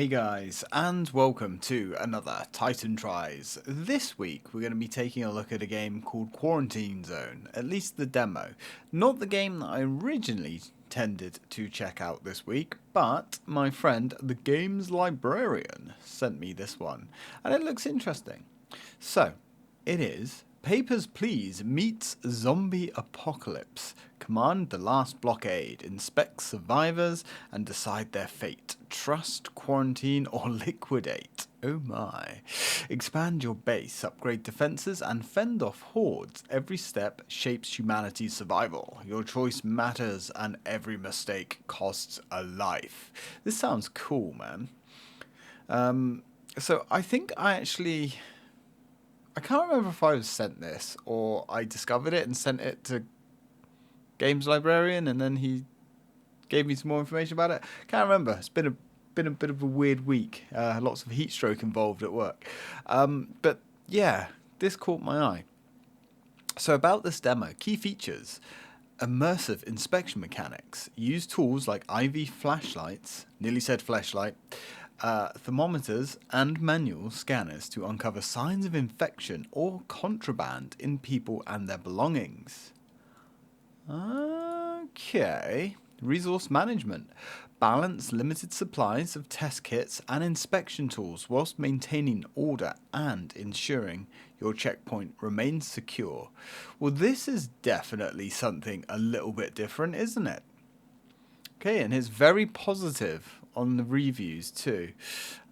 Hey guys, and welcome to another Titan Tries. This week we're going to be taking a look at a game called Quarantine Zone, at least the demo. Not the game that I originally tended to check out this week, but my friend the game's librarian sent me this one, and it looks interesting. So, it is Papers, Please meets Zombie Apocalypse. Command the last blockade, inspect survivors, and decide their fate. Trust, quarantine, or liquidate. Oh my. Expand your base, upgrade defenses, and fend off hordes. Every step shapes humanity's survival. Your choice matters, and every mistake costs a life. This sounds cool, man. So I think I can't remember if I was sent this or I discovered it and sent it to Games Librarian and then he gave me some more information about it. Can't remember. It's been a bit of a weird week. Lots of heat stroke involved at work. But yeah, this caught my eye. So about this demo, key features: immersive inspection mechanics. Use tools like IV flashlights, nearly said flashlight, thermometers and manual scanners to uncover signs of infection or contraband in people and their belongings. Okay. Resource management. Balance limited supplies of test kits and inspection tools whilst maintaining order and ensuring your checkpoint remains secure. Well, this is definitely something a little bit different, isn't it? Okay, and it's very positive on the reviews too.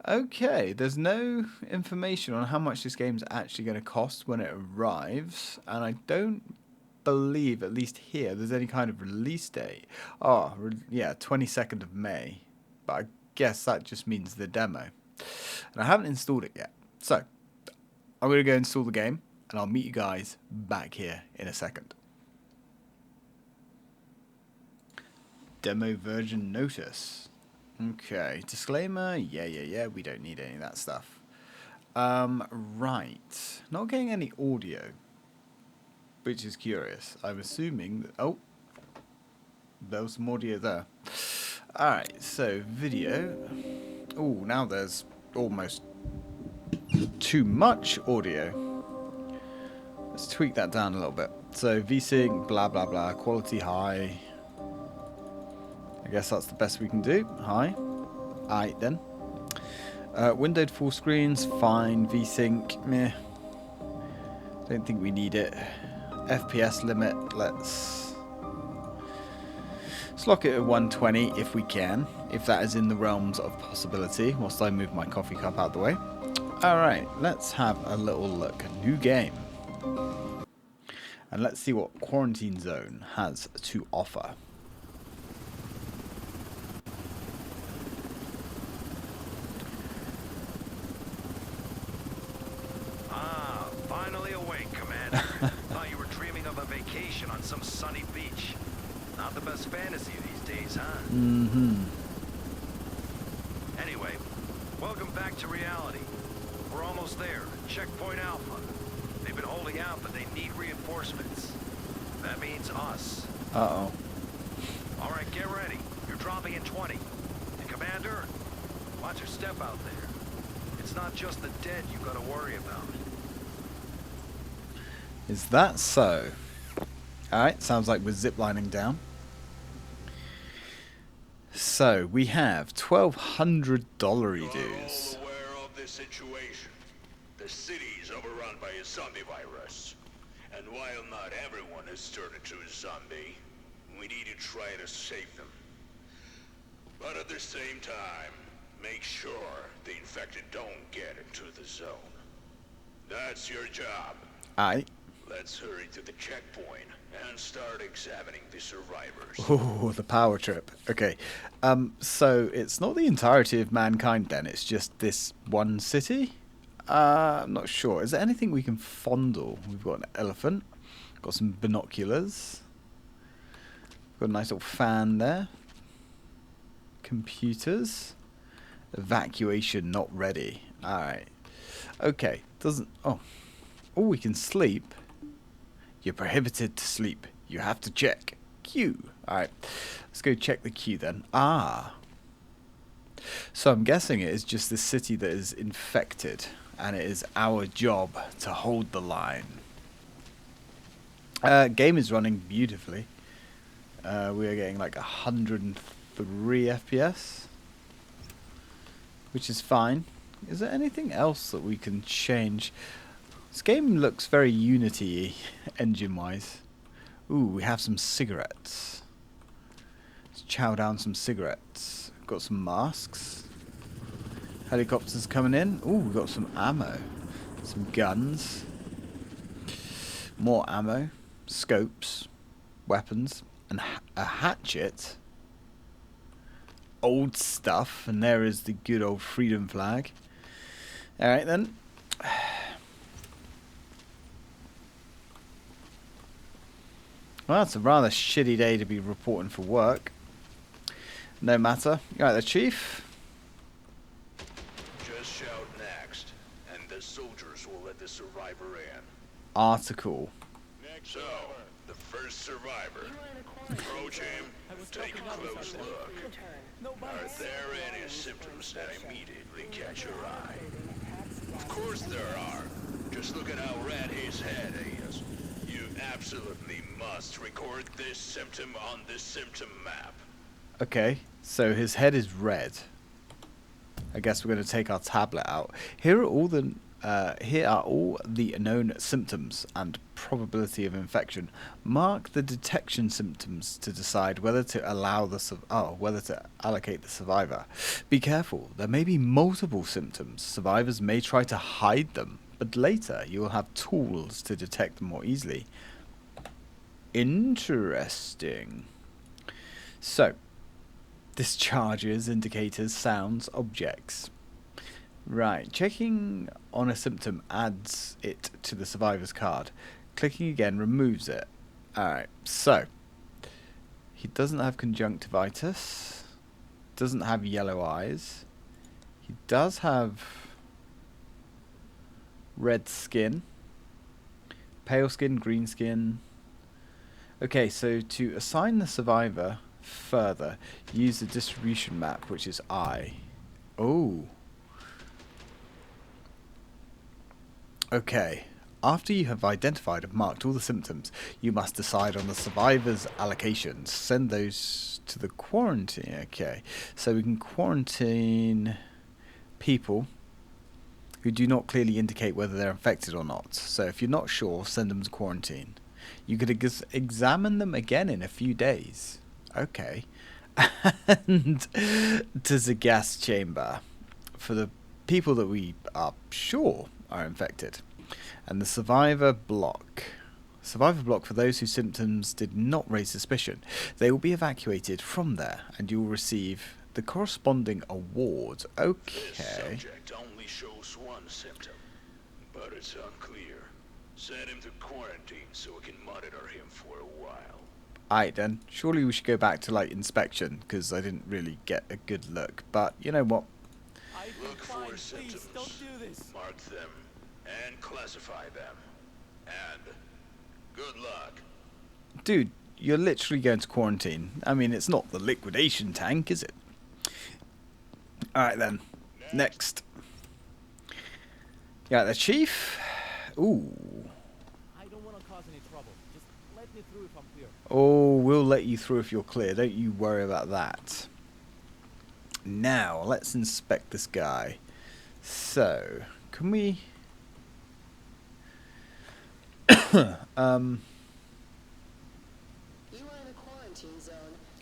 Okay, there's no information on how much this game's actually going to cost when it arrives, and I don't believe, at least here, there's any kind of release date. Oh, yeah, 22nd of May. But I guess that just means the demo. And I haven't installed it yet. So, I'm going to go install the game, and I'll meet you guys back here in a second. Demo version notice. Okay, disclaimer, yeah, we don't need any of that stuff. Right, not getting any audio, which is curious. I'm assuming that, oh, there was some audio there. Alright, so video. Oh, now there's almost too much audio. Let's tweak that down a little bit. So VSync, blah blah blah, quality high. I guess that's the best we can do. High. Alright then. Windowed full screens, fine. VSync, meh. Don't think we need it. FPS limit, let's lock it at 120 if we can, if that is in the realms of possibility, whilst I move my coffee cup out the way. Alright, let's have a little look. New game. And let's see what Quarantine Zone has to offer. Finally awake, Commander. Thought you were dreaming of a vacation on some sunny beach. Not the best fantasy these days, huh? Mm-hmm. Anyway, welcome back to reality. We're almost there. Checkpoint Alpha. They've been holding out, but they need reinforcements. That means us. Uh-oh. Alright, get ready. You're dropping in 20. And Commander, watch your step out there. It's not just the dead you gotta worry about. Is that so? Alright, sounds like we're ziplining down. So, we have $1,200 dues. All aware of the situation. The city's overrun by a zombie virus. And while not everyone has turned into a zombie, we need to try to save them. But at the same time, make sure the infected don't get into the zone. That's your job. Aye. Let's hurry to the checkpoint and start examining the survivors. Oh, the power trip. Okay. So it's not the entirety of mankind then, it's just this one city? I'm not sure. Is there anything we can fondle? We've got an elephant. Got some binoculars. Got a nice little fan there. Computers. Evacuation not ready. Alright. Okay. Doesn't... Oh, we can sleep. You're prohibited to sleep. You have to check. Queue. Alright. Let's go check the queue then. Ah. So I'm guessing it is just this city that is infected, and it is our job to hold the line. Game is running beautifully. We are getting like 103 FPS, which is fine. Is there anything else that we can change? This game looks very Unity engine-wise. Ooh, we have some cigarettes. Let's chow down some cigarettes. Got some masks. Helicopters coming in. Ooh, we got some ammo. Some guns. More ammo. Scopes. Weapons. And a hatchet. Old stuff. And there is the good old freedom flag. Alright then. Well, it's a rather shitty day to be reporting for work. No matter. Right, the chief. Just shout next, and the soldiers will let the survivor in. Article. So, the first survivor. Approach him, take a close look. Are there any symptoms that immediately catch your eye? Of course there are. Just look at how red his head is. You absolutely must record this symptom on the symptom map. Okay, so his head is red. I guess we're going to take our tablet out. Here are all the known symptoms and probability of infection. Mark the detection symptoms to decide whether to allow whether to allocate the survivor. Be careful, there may be multiple symptoms. Survivors may try to hide them, but later you will have tools to detect them more easily. Interesting. So, discharges, indicators, sounds, objects. Right, checking on a symptom adds it to the survivor's card. Clicking again removes it. Alright, so he doesn't have conjunctivitis, doesn't have yellow eyes, he does have red skin, pale skin, green skin. Okay, so to assign the survivor further, use the distribution map, which is I. Oh. Okay. After you have identified and marked all the symptoms, you must decide on the survivor's allocations. Send those to the quarantine. Okay. So we can quarantine people who do not clearly indicate whether they're infected or not. So if you're not sure, send them to quarantine. You could examine them again in a few days. Okay. And to the gas chamber for the people that we are sure are infected. And the survivor block. Survivor block for those whose symptoms did not raise suspicion. They will be evacuated from there, and you will receive the corresponding award. Okay. This subject only shows one symptom, but it's unclear. Send him to quarantine so we can monitor him for a while. Alright then. Surely we should go back to like inspection, because I didn't really get a good look. But you know what? Look for symptoms, mark them, and classify them. And good luck. Dude, you're literally going to quarantine. I mean, it's not the liquidation tank, is it? Alright then. Next. Yeah, the chief. Ooh. I don't want to cause any trouble. Just let me through if I'm clear. Oh, we'll let you through if you're clear. Don't you worry about that. Now, let's inspect this guy. So, can we... You are in a quarantine zone.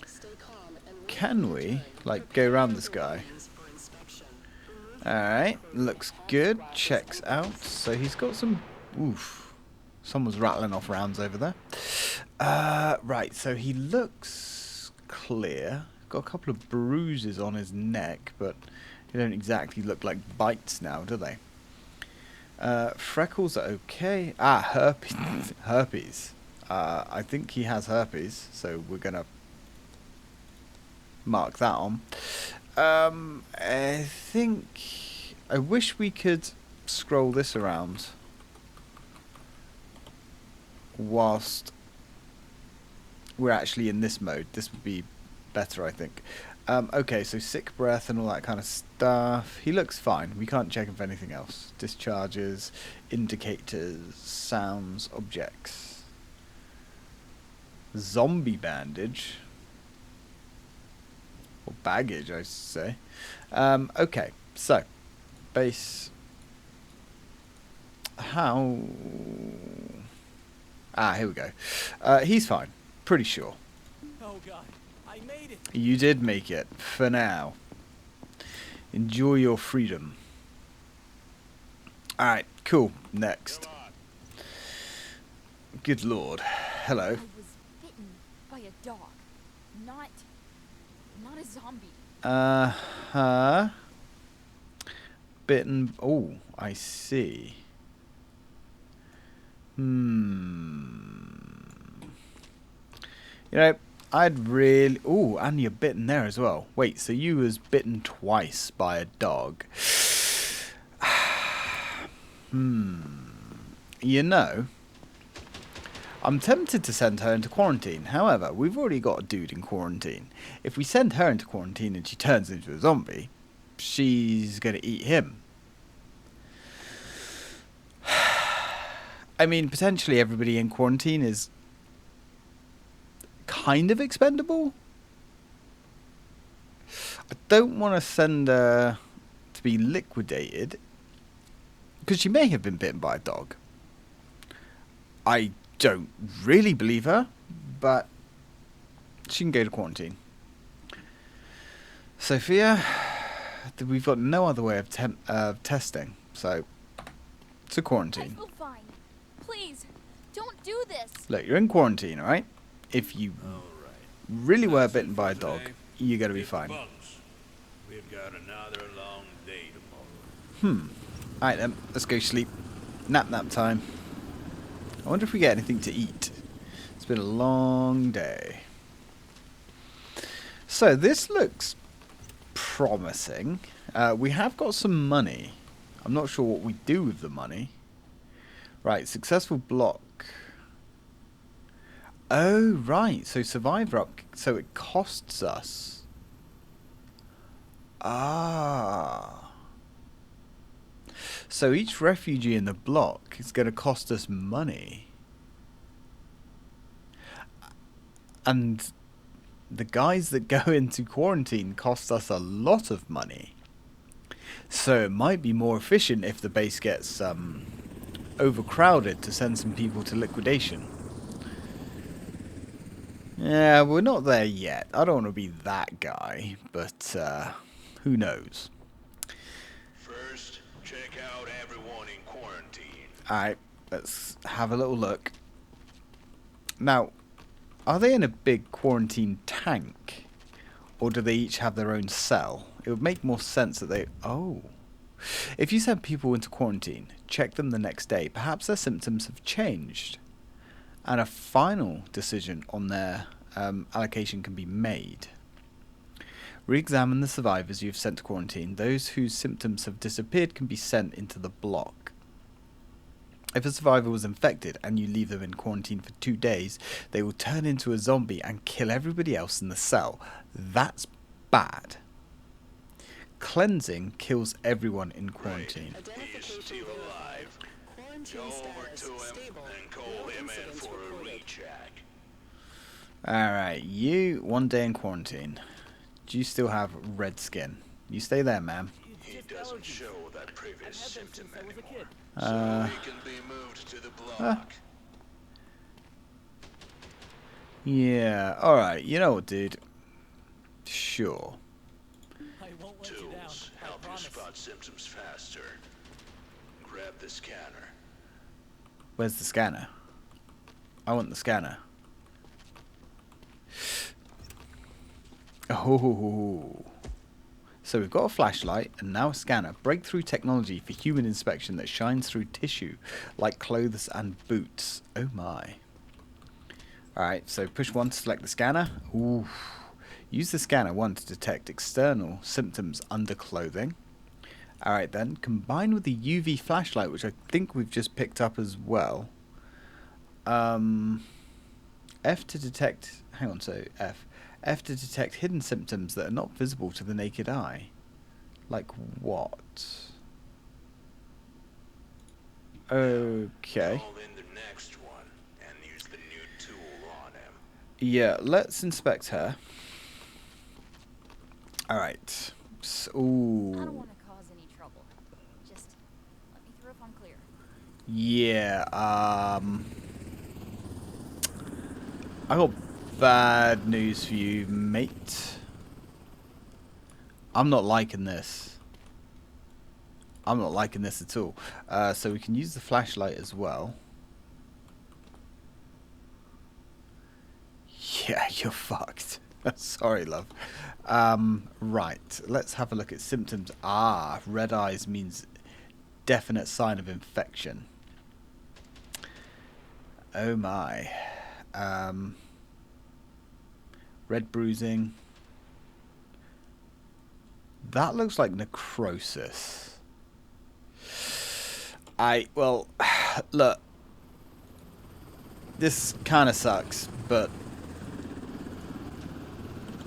Stay calm and Can we, like, go around this guy? Alright, looks good. Checks out. So he's got some... Oof. Someone's rattling off rounds over there. Right, so he looks clear. Got a couple of bruises on his neck, but they don't exactly look like bites now, do they? Freckles are okay. Herpes. Herpes. I think he has herpes, so we're gonna mark that on. I think... I wish we could scroll this around whilst we're actually in this mode. This would be better, I think. Okay, so sick breath and all that kind of stuff. He looks fine. We can't check him for anything else. Discharges, indicators, sounds, objects. Zombie bandage. Or baggage, I should say. Okay, so. Base. How... here we go. He's fine. Pretty sure. Oh god, I made it. You did make it, for now. Enjoy your freedom. Alright, cool. Next. Good lord. Hello. I was bitten by a dog, not a zombie. Uh-huh. Bitten... Oh, I see. You know, I'd really... Oh, and you're bitten there as well. Wait, so you was bitten twice by a dog. You know, I'm tempted to send her into quarantine. However, we've already got a dude in quarantine. If we send her into quarantine and she turns into a zombie, she's going to eat him. I mean, potentially everybody in quarantine is kind of expendable. I don't want to send her to be liquidated, because she may have been bitten by a dog. I don't really believe her, but she can go to quarantine. Sophia, we've got no other way of testing, so to I quarantine. feel fine. Please, don't do this. Look, you're in quarantine, alright? If you really were bitten by a dog, you're going to be fine. We've got another long day tomorrow. Alright then, let's go sleep. Nap time. I wonder if we get anything to eat. It's been a long day. So this looks promising. We have got some money. I'm not sure what we do with the money. Right, successful block. Oh, right. So survivor up. So it costs us. Ah. So each refugee in the block is going to cost us money. And the guys that go into quarantine cost us a lot of money. So it might be more efficient if the base gets overcrowded to send some people to liquidation. Yeah, we're not there yet. I don't want to be that guy, but who knows. First, check out everyone in quarantine. Alright, let's have a little look. Now, are they in a big quarantine tank? Or do they each have their own cell? It would make more sense that they... Oh. If you send people into quarantine, check them the next day, perhaps their symptoms have changed. And a final decision on their allocation can be made. Re-examine the survivors you've sent to quarantine. Those whose symptoms have disappeared can be sent into the block. If a survivor was infected and you leave them in quarantine for 2 days, they will turn into a zombie and kill everybody else in the cell. That's bad. Cleansing kills everyone in quarantine. He's still alive. Go over to him and call him in for a recheck. Alright, you 1 day in quarantine. Do you still have red skin? You stay there, ma'am. He doesn't show that previous symptom I was a anymore. kid. So he can be moved to the block. Yeah, alright, you know what, dude? Sure. I won't let you down. Tools I help you promise. spot symptoms faster. Grab the scanner. Where's the scanner? I want the scanner. Oh. So we've got a flashlight and now a scanner. Breakthrough technology for human inspection that shines through tissue like clothes and boots. Oh my. Alright, so push 1 to select the scanner. Ooh. Use the scanner 1 to detect external symptoms under clothing. Alright then, combine with the UV flashlight, which I think we've just picked up as well. F to detect... Hang on, so F. F to detect hidden symptoms that are not visible to the naked eye. Like what? Okay. Call in the next one and use the new tool on him. Yeah, let's inspect her. Alright. I don't Ooh. want to cause any trouble. Just let me through if I'm clear. Yeah, I got bad news for you, mate. I'm not liking this. I'm not liking this at all. So we can use the flashlight as well. Yeah, you're fucked. Sorry, love. Right, let's have a look at symptoms. Ah, red eyes means definite sign of infection. Oh my. Red bruising. That looks like necrosis. Well, look. This kind of sucks, but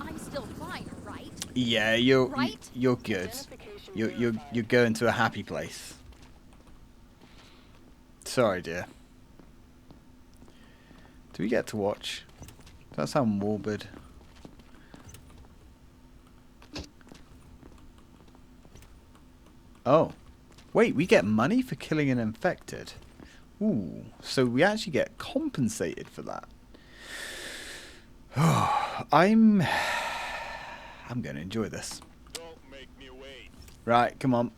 I'm still fine, right? yeah, Right? you're good. You're going to a happy place. Sorry, dear. Do we get to watch? Does that sound morbid? Oh. Wait, we get money for killing an infected. Ooh, so we actually get compensated for that. I'm going to enjoy this. Don't make me wait. Right, come on.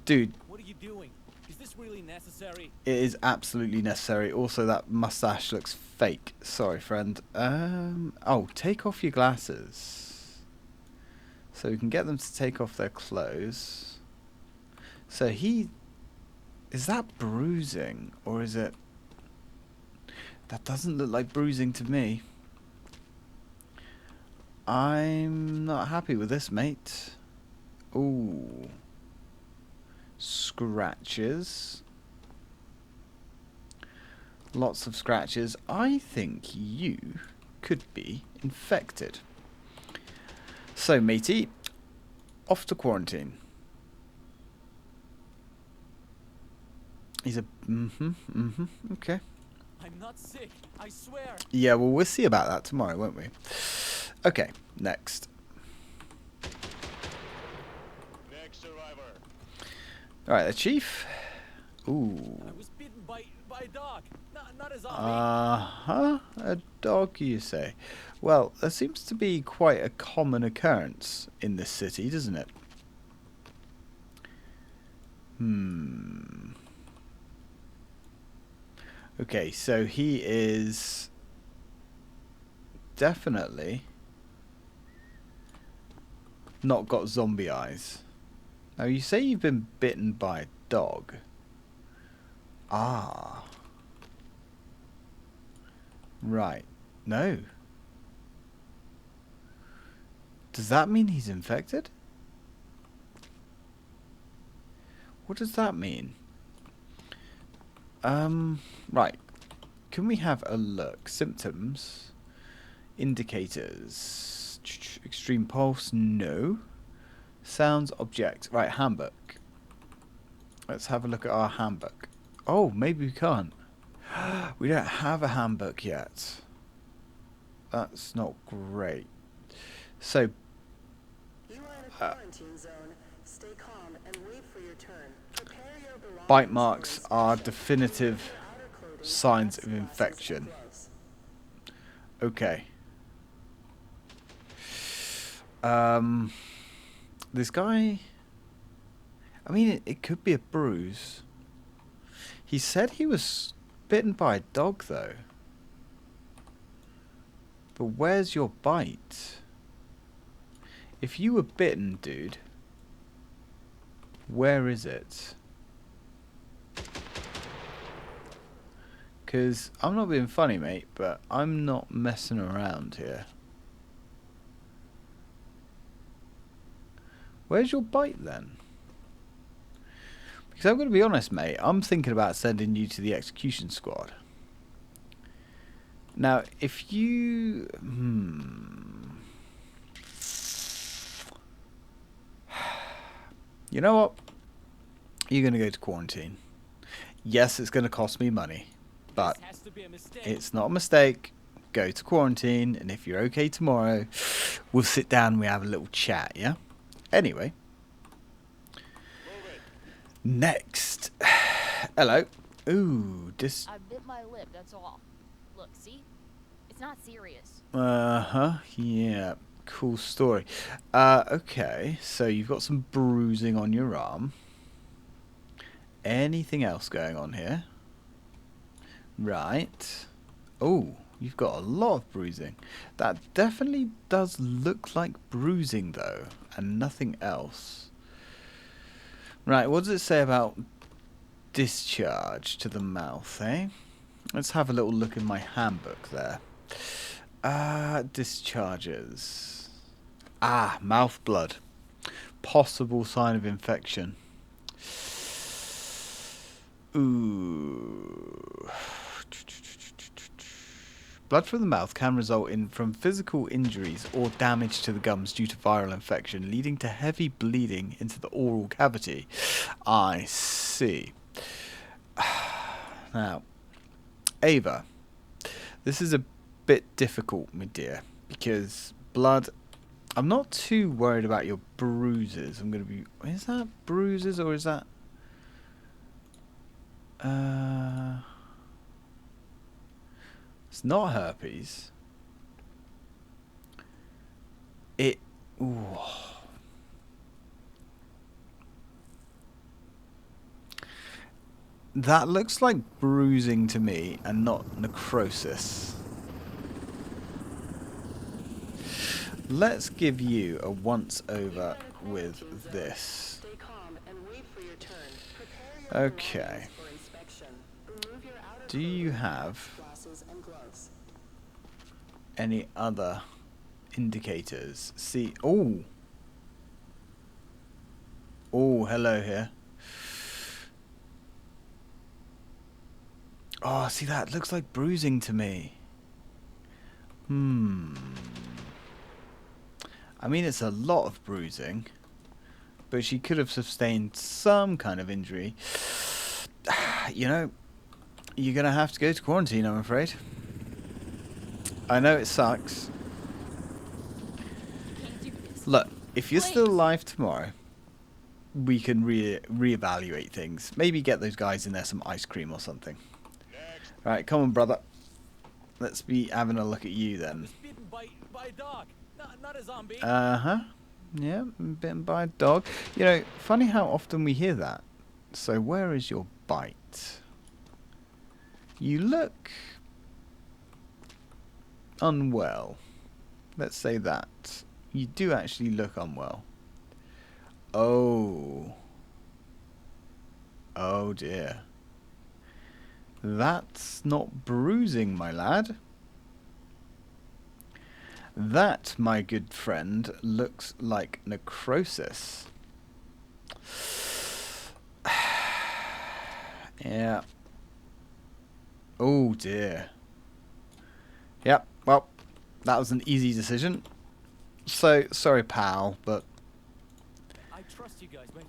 Dude, What are you doing? Is this really necessary? it is absolutely necessary. Also, that mustache looks fake. Sorry, friend. Oh, take off your glasses. So we can get them to take off their clothes. So is that bruising? Or is it... That doesn't look like bruising to me. I'm not happy with this, mate. Ooh. Scratches. Lots of scratches. I think you could be infected. So, matey, off to quarantine. He's a... okay. I'm not sick, I swear. Yeah, well, we'll see about that tomorrow, won't we? Okay, next. Next survivor. Alright, the chief. Ooh. I was bitten by a dog, not a zombie. Uh-huh. A dog, you say? Well, there seems to be quite a common occurrence in this city, doesn't it? Okay, so he is definitely not got zombie eyes. Now, you say you've been bitten by a dog. Ah. Right. No. Does that mean he's infected? What does that mean? Right. Can we have a look? Symptoms. Indicators. Extreme pulse. No. Sounds. Object. Right. Handbook. Let's have a look at our handbook. Oh, maybe we can't. We don't have a handbook yet. That's not great. So, You are in a quarantine zone. Stay calm and wait for your turn. Prepare your belongings bite marks for are inspection. definitive Wear outer clothing, signs of glasses, and infection. gloves. Okay. This guy... I mean, it could be a bruise. He said he was bitten by a dog, though. But where's your bite? If you were bitten, dude, where is it? Because I'm not being funny, mate, but I'm not messing around here. Where's your bite, then? Because I'm going to be honest, mate, I'm thinking about sending you to the execution squad. Now, if you... You know what? You're going to go to quarantine. Yes, it's going to cost me money, but This has to be a mistake. it's not a mistake. Go to quarantine, and if you're okay tomorrow, we'll sit down and we have a little chat, yeah? Anyway. Next. Hello. Ooh, this... I bit my lip, that's all. Look, see? It's not serious. Uh-huh, yeah. Cool story. Okay, so you've got some bruising on your arm. Anything else going on here? Right. Oh, you've got a lot of bruising. That definitely does look like bruising, though, and nothing else. Right, what does it say about discharge to the mouth, eh? Let's have a little look in my handbook there. Discharges. Mouth blood. Possible sign of infection. Ooh. Blood from the mouth can result from physical injuries or damage to the gums due to viral infection, leading to heavy bleeding into the oral cavity. I see. Now, Ava, this is a bit difficult, my dear, because blood... I'm not too worried about your bruises. I'm going to be... Is that bruises or is that... It's not herpes. Ooh. That looks like bruising to me and not necrosis. Let's give you a once over with this. Stay calm and wait for your turn. Prepare your Okay. belongings for inspection. Remove your outer Do you clothing, have glasses and gloves. any other indicators? See, oh, hello here. Oh, see that looks like bruising to me. I mean, it's a lot of bruising, but she could have sustained some kind of injury. You know, you're gonna have to go to quarantine, I'm afraid. I know it sucks. Can't do this. Look, if you're still Please. alive tomorrow, we can reevaluate things. Maybe get those guys in there some ice cream or something. Right, come on, brother. Let's be having a look at you then. Bitten by a dog, not a zombie. Uh-huh. Yeah, bitten by a dog. You know, funny how often we hear that. So where is your bite? You look unwell. Let's say that. You do actually look unwell. Oh. Oh dear. That's not bruising, my lad. That, my good friend, looks like necrosis. Yeah. Oh dear. Yep, well, that was an easy decision. So, sorry pal, but... I trust you guys, but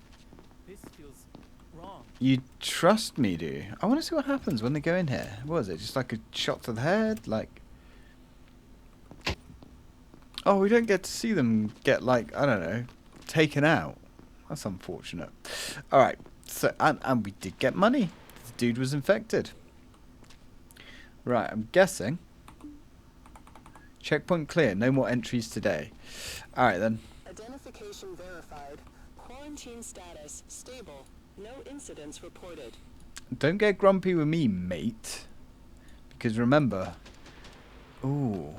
this feels wrong. You trust me, do you? I want to see what happens when they go in here. What is it, just like a shot to the head? Like... Oh, we don't get to see them get, like, I don't know, taken out. That's unfortunate. Alright, so, and we did get money. The dude was infected. Right, I'm guessing. Checkpoint clear. No more entries today. Alright then. Identification verified. Quarantine status stable. No incidents reported. Don't get grumpy with me, mate. Because remember... Ooh.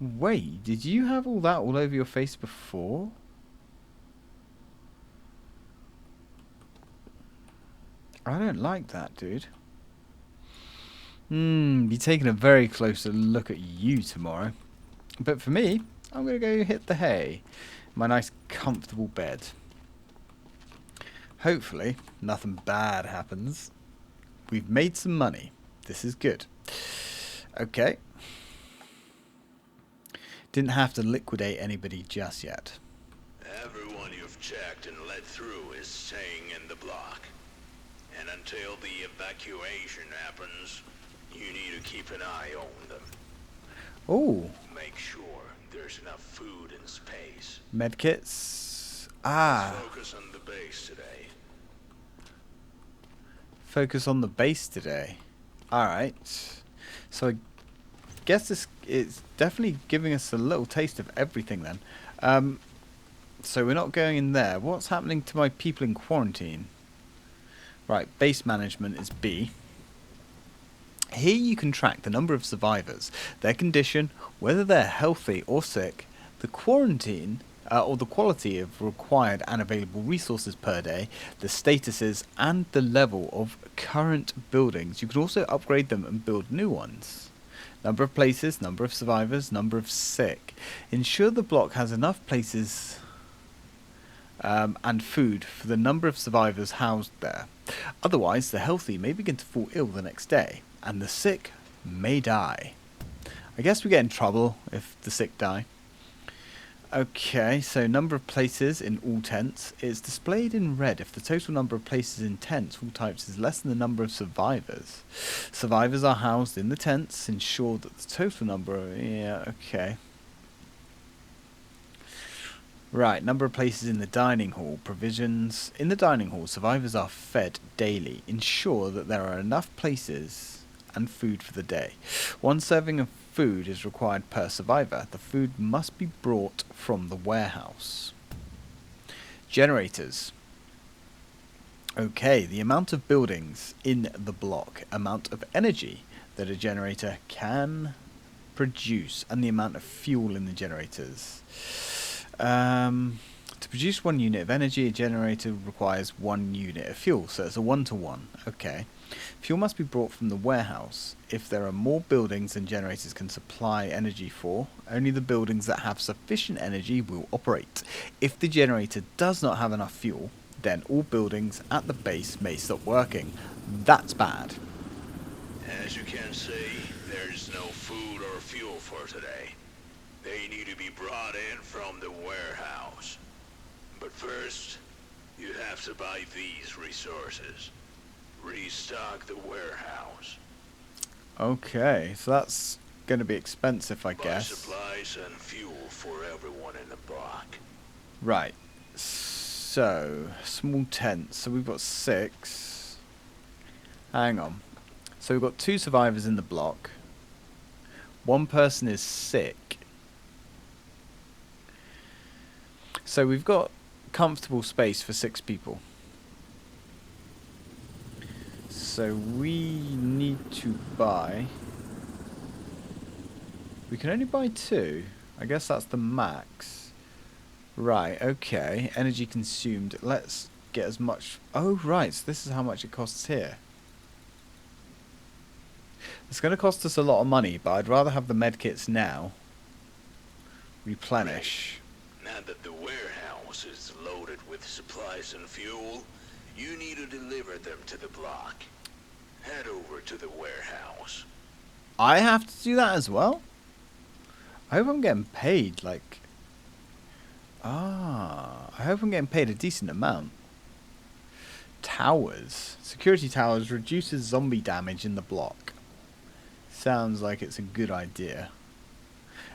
Wait, did you have all that all over your face before? I don't like that, dude. Be taking a very closer look at you tomorrow. But for me, I'm going to go hit the hay. My nice comfortable bed. Hopefully, nothing bad happens. We've made some money. This is good. Okay. Didn't have to liquidate anybody just yet. Everyone you've checked and let through is staying in the block. And until the evacuation happens, you need to keep an eye on them. Oh, Make sure there's enough food and space. medkits. Ah, Focus on the base today. focus on the base today. Alright. So I guess this is definitely giving us a little taste of everything then. So we're not going in there. What's happening to my people in quarantine? Right, base management is B. Here you can track the number of survivors, their condition, whether they're healthy or sick, the quarantine or the quality of required and available resources per day, the statuses, and the level of current buildings. You can also upgrade them and build new ones. Number of places, number of survivors, number of sick. Ensure the block has enough places and food for the number of survivors housed there. Otherwise, the healthy may begin to fall ill the next day, and the sick may die. I guess we get in trouble if the sick die. Okay, so number of places in all tents is displayed in red if the total number of places in tents, all types, is less than the number of survivors. Survivors are housed in the tents. Ensure that the total number... yeah, okay. Right, number of places in the dining hall. Provisions. In the dining hall, survivors are fed daily. Ensure that there are enough places and food for the day. One serving of food is required per survivor. The food must be brought from the warehouse. Generators. Okay, the amount of buildings in the block, amount of energy that a generator can produce, and the amount of fuel in the generators. To produce 1 unit of energy, a generator requires 1 unit of fuel, so it's a 1-to-1. Okay. Fuel must be brought from the warehouse. If there are more buildings than generators can supply energy for, only the buildings that have sufficient energy will operate. If the generator does not have enough fuel, then all buildings at the base may stop working. That's bad. As you can see, there's no food or fuel for today. They need to be brought in from the warehouse. But first, you have to buy these resources. Restock the warehouse. Okay, so that's going to be expensive, I Buy guess. supplies and fuel for everyone in the block. Right. So, small tents. So we've got 6. Hang on. So we've got 2 survivors in the block. 1 person is sick. So we've got comfortable space for 6 people. So we need to buy... we can only buy 2. I guess that's the max. Right, okay. Energy consumed. Let's get as much... oh, right. So this is how much it costs here. It's going to cost us a lot of money, but I'd rather have the medkits now. Replenish. Now that the warehouse is loaded with supplies and fuel, you need to deliver them to the block. Head over to the warehouse. I have to do that as well? I hope I'm getting paid, like... I hope I'm getting paid a decent amount. Towers. Security towers reduces zombie damage in the block. Sounds like it's a good idea.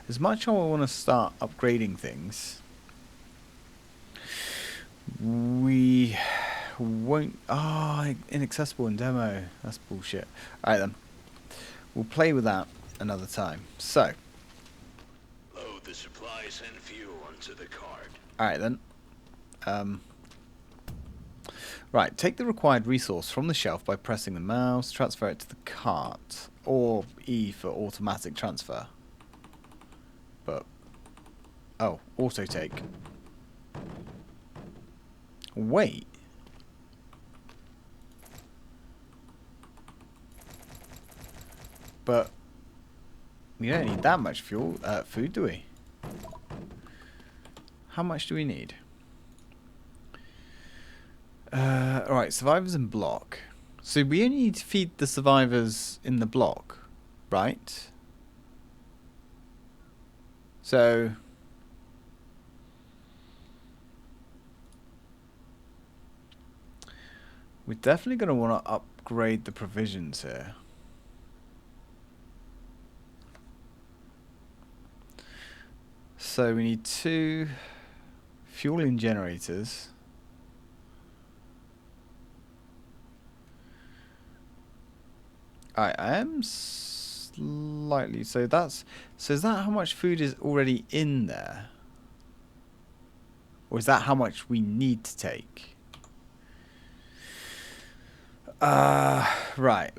As much as I want to start upgrading things, we won't... inaccessible in demo. That's bullshit. Alright then. We'll play with that another time. So. Load the supplies and fuel onto the cart. Alright then. Right, take the required resource from the shelf by pressing the mouse, transfer it to the cart, or E for automatic transfer. But, oh, auto take. Wait. But, we don't need that much food, do we? How much do we need? Alright, survivors in block. So we only need to feed the survivors in the block, right? So we're definitely going to want to upgrade the provisions here. So we need 2 fueling generators. I am slightly, so is that how much food is already in there? Or is that how much we need to take? Right,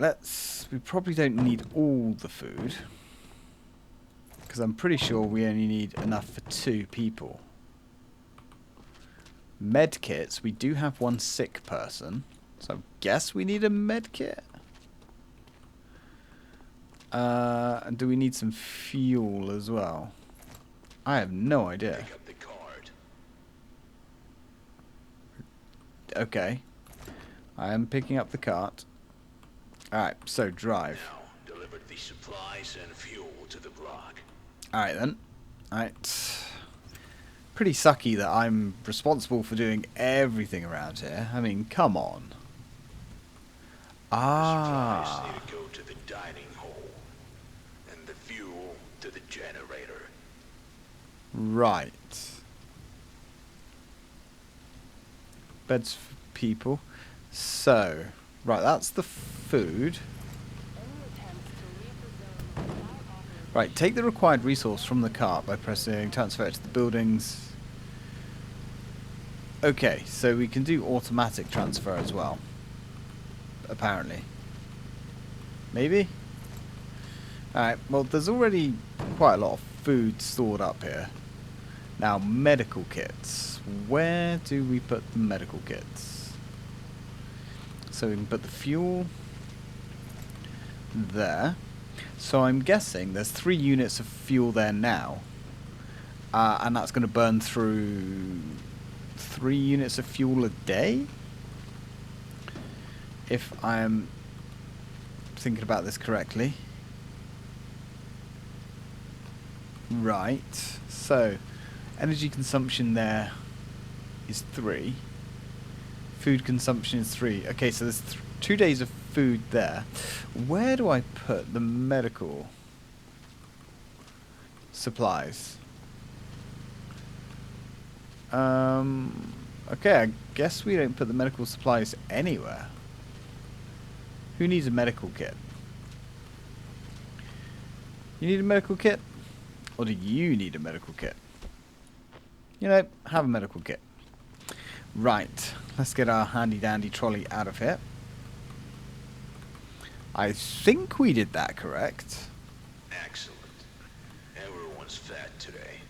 we probably don't need all the food. Because I'm pretty sure we only need enough for 2 people. Med kits, we do have 1 sick person. So I guess we need a med kit. And do we need some fuel as well? I have no idea. Pick up the card. Okay. I am picking up the cart. Alright, so drive. Now, deliver the supplies and fuel to the block. Alright then. Alright. Pretty sucky that I'm responsible for doing everything around here. I mean, come on. Supplies need to go to the dining hall. And the fuel to the generator. Right. Beds for people. So, right, that's the food. Right, take the required resource from the cart by pressing transfer it to the buildings. Okay, so we can do automatic transfer as well. Apparently. Maybe? Alright, well there's already quite a lot of food stored up here. Now, medical kits. Where do we put the medical kits? So we can put the fuel there. So I'm guessing there's 3 units of fuel there now. And that's going to burn through 3 units of fuel a day? If I'm thinking about this correctly. Right. So, energy consumption there is 3. Food consumption is 3. Okay, so there's 2 days of food there. Where do I put the medical supplies? Okay, I guess we don't put the medical supplies anywhere. Who needs a medical kit? You need a medical kit? Or do you need a medical kit? You know, have a medical kit. Right, let's get our handy dandy trolley out of here. I think we did that correct. Excellent. Everyone's fat today.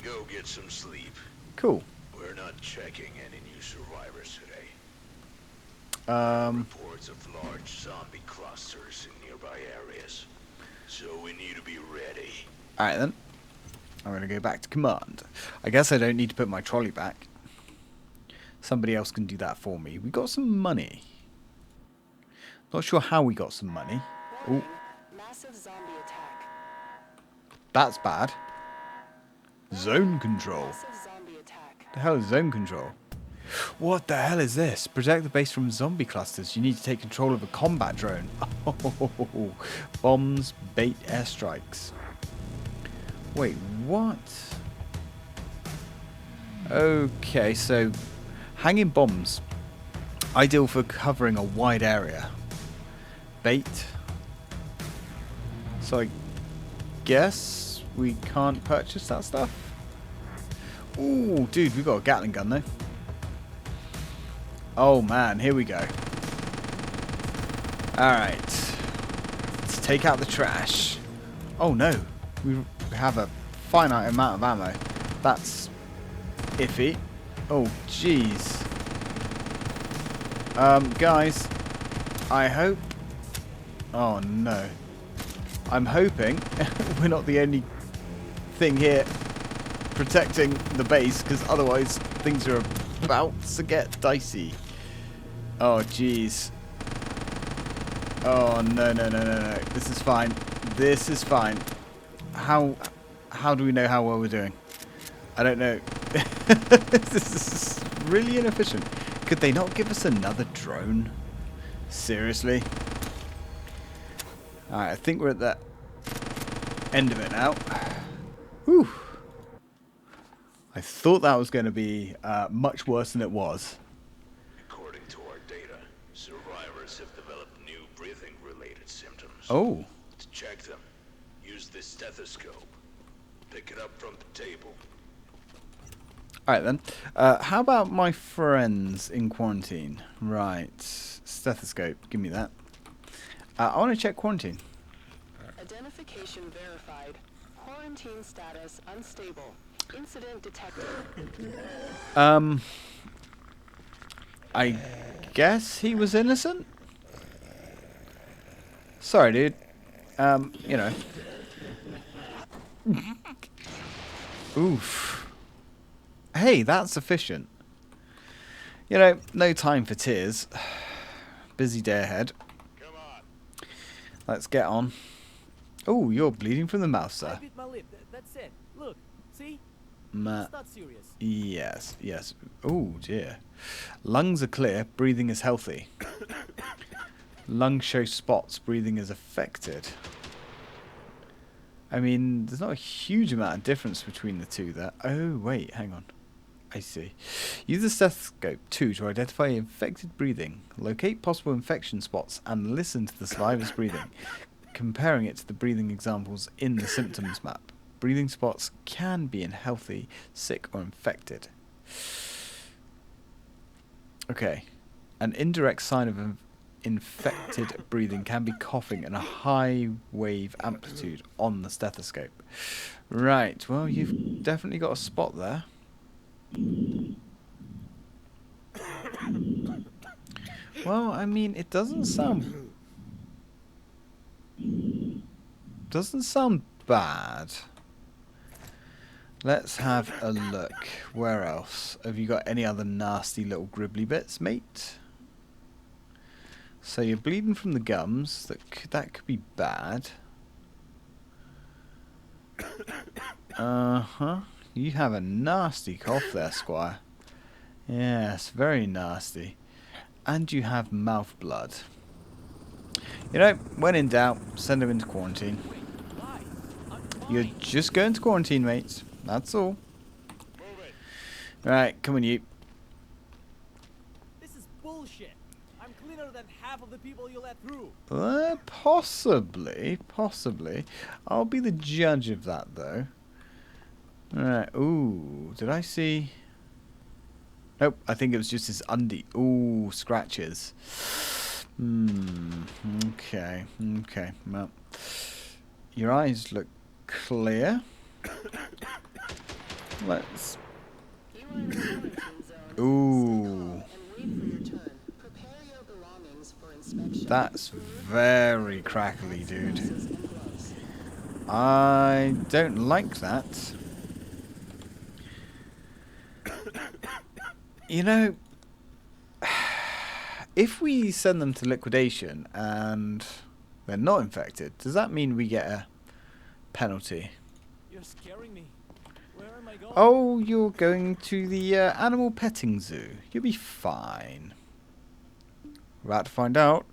Go get some sleep. Cool. We're not checking any new survivors today. Um, Reports of large zombie clusters in nearby areas. So we need to be ready. Alright then. I'm going to go back to command. I guess I don't need to put my trolley back. Somebody else can do that for me. We got some money. Not sure how we got some money. Ooh, Massive zombie attack. that's bad. Zone control. Massive zombie attack. The hell is zone control? What the hell is this? Protect the base from zombie clusters. You need to take control of a combat drone. Oh, bombs, bait, airstrikes. Wait, what? Okay, so hanging bombs. Ideal for covering a wide area. Bait. So I guess we can't purchase that stuff. Ooh, dude, we got a Gatling gun though. Oh man, here we go. Alright. Let's take out the trash. Oh no. We have a finite amount of ammo. That's iffy. Oh jeez. Guys. I hope... Oh no. I'm hoping we're not the only thing here protecting the base, because otherwise things are about to get dicey. Oh jeez. Oh no. This is fine. This is fine. How how do we know how well we're doing? I don't know. This is really inefficient. Could they not give us another drone? Seriously? Alright, I think we're at the end of it now. Whew. I thought that was going to be much worse than it was. According to our data, survivors have developed new breathing-related symptoms. Oh. To check them, use this stethoscope. Pick it up from the table. Alright then. How about my friends in quarantine? Right. Stethoscope. Give me that. I want to check quarantine. Identification verified. Quarantine status unstable. Incident detected. I guess he was innocent? Sorry, dude. You know. Oof. Hey, that's efficient. You know, no time for tears. Busy day ahead. Come on. Let's get on. Oh, you're bleeding from the mouth, I sir. bit my lip. That's it. Look, see? Ma It's not serious. yes, yes. Oh, dear. Lungs are clear. Breathing is healthy. Lungs show spots. Breathing is affected. I mean, there's not a huge amount of difference between the two there. Oh, wait, hang on. I see. Use the stethoscope, too, to identify infected breathing, locate possible infection spots, and listen to the survivor's breathing, comparing it to the breathing examples in the symptoms map. Breathing spots can be in healthy, sick, or infected. Okay. An indirect sign of infected breathing can be coughing and a high wave amplitude on the stethoscope. Right, well, you've definitely got a spot there. Well, I mean, it doesn't sound bad. Let's have a look. Where else? Have you got any other nasty little gribbly bits, mate? So you're bleeding from the gums. That could be bad. Uh-huh. You have a nasty cough there, Squire. Yes, very nasty. And you have mouth blood. You know, when in doubt, send him into quarantine. Why? You're just going to quarantine, mates. That's all. Move it. Right, come on, you. This is bullshit. I'm cleaner than half of the people you let through. Possibly. I'll be the judge of that, though. Alright, ooh, did I see... Nope, I think it was just his undie. Ooh, scratches. Okay, well. Your eyes look clear. Let's... You are in the quarantine zone. Ooh, Stay calm and wait for your turn. Prepare your belongings for inspection. that's very crackly, dude. Glasses and gloves. I don't like that. You know, if we send them to liquidation and they're not infected, does that mean we get a penalty? You're scaring me. Where am I going? Oh, you're going to the animal petting zoo. You'll be fine. We're about to find out.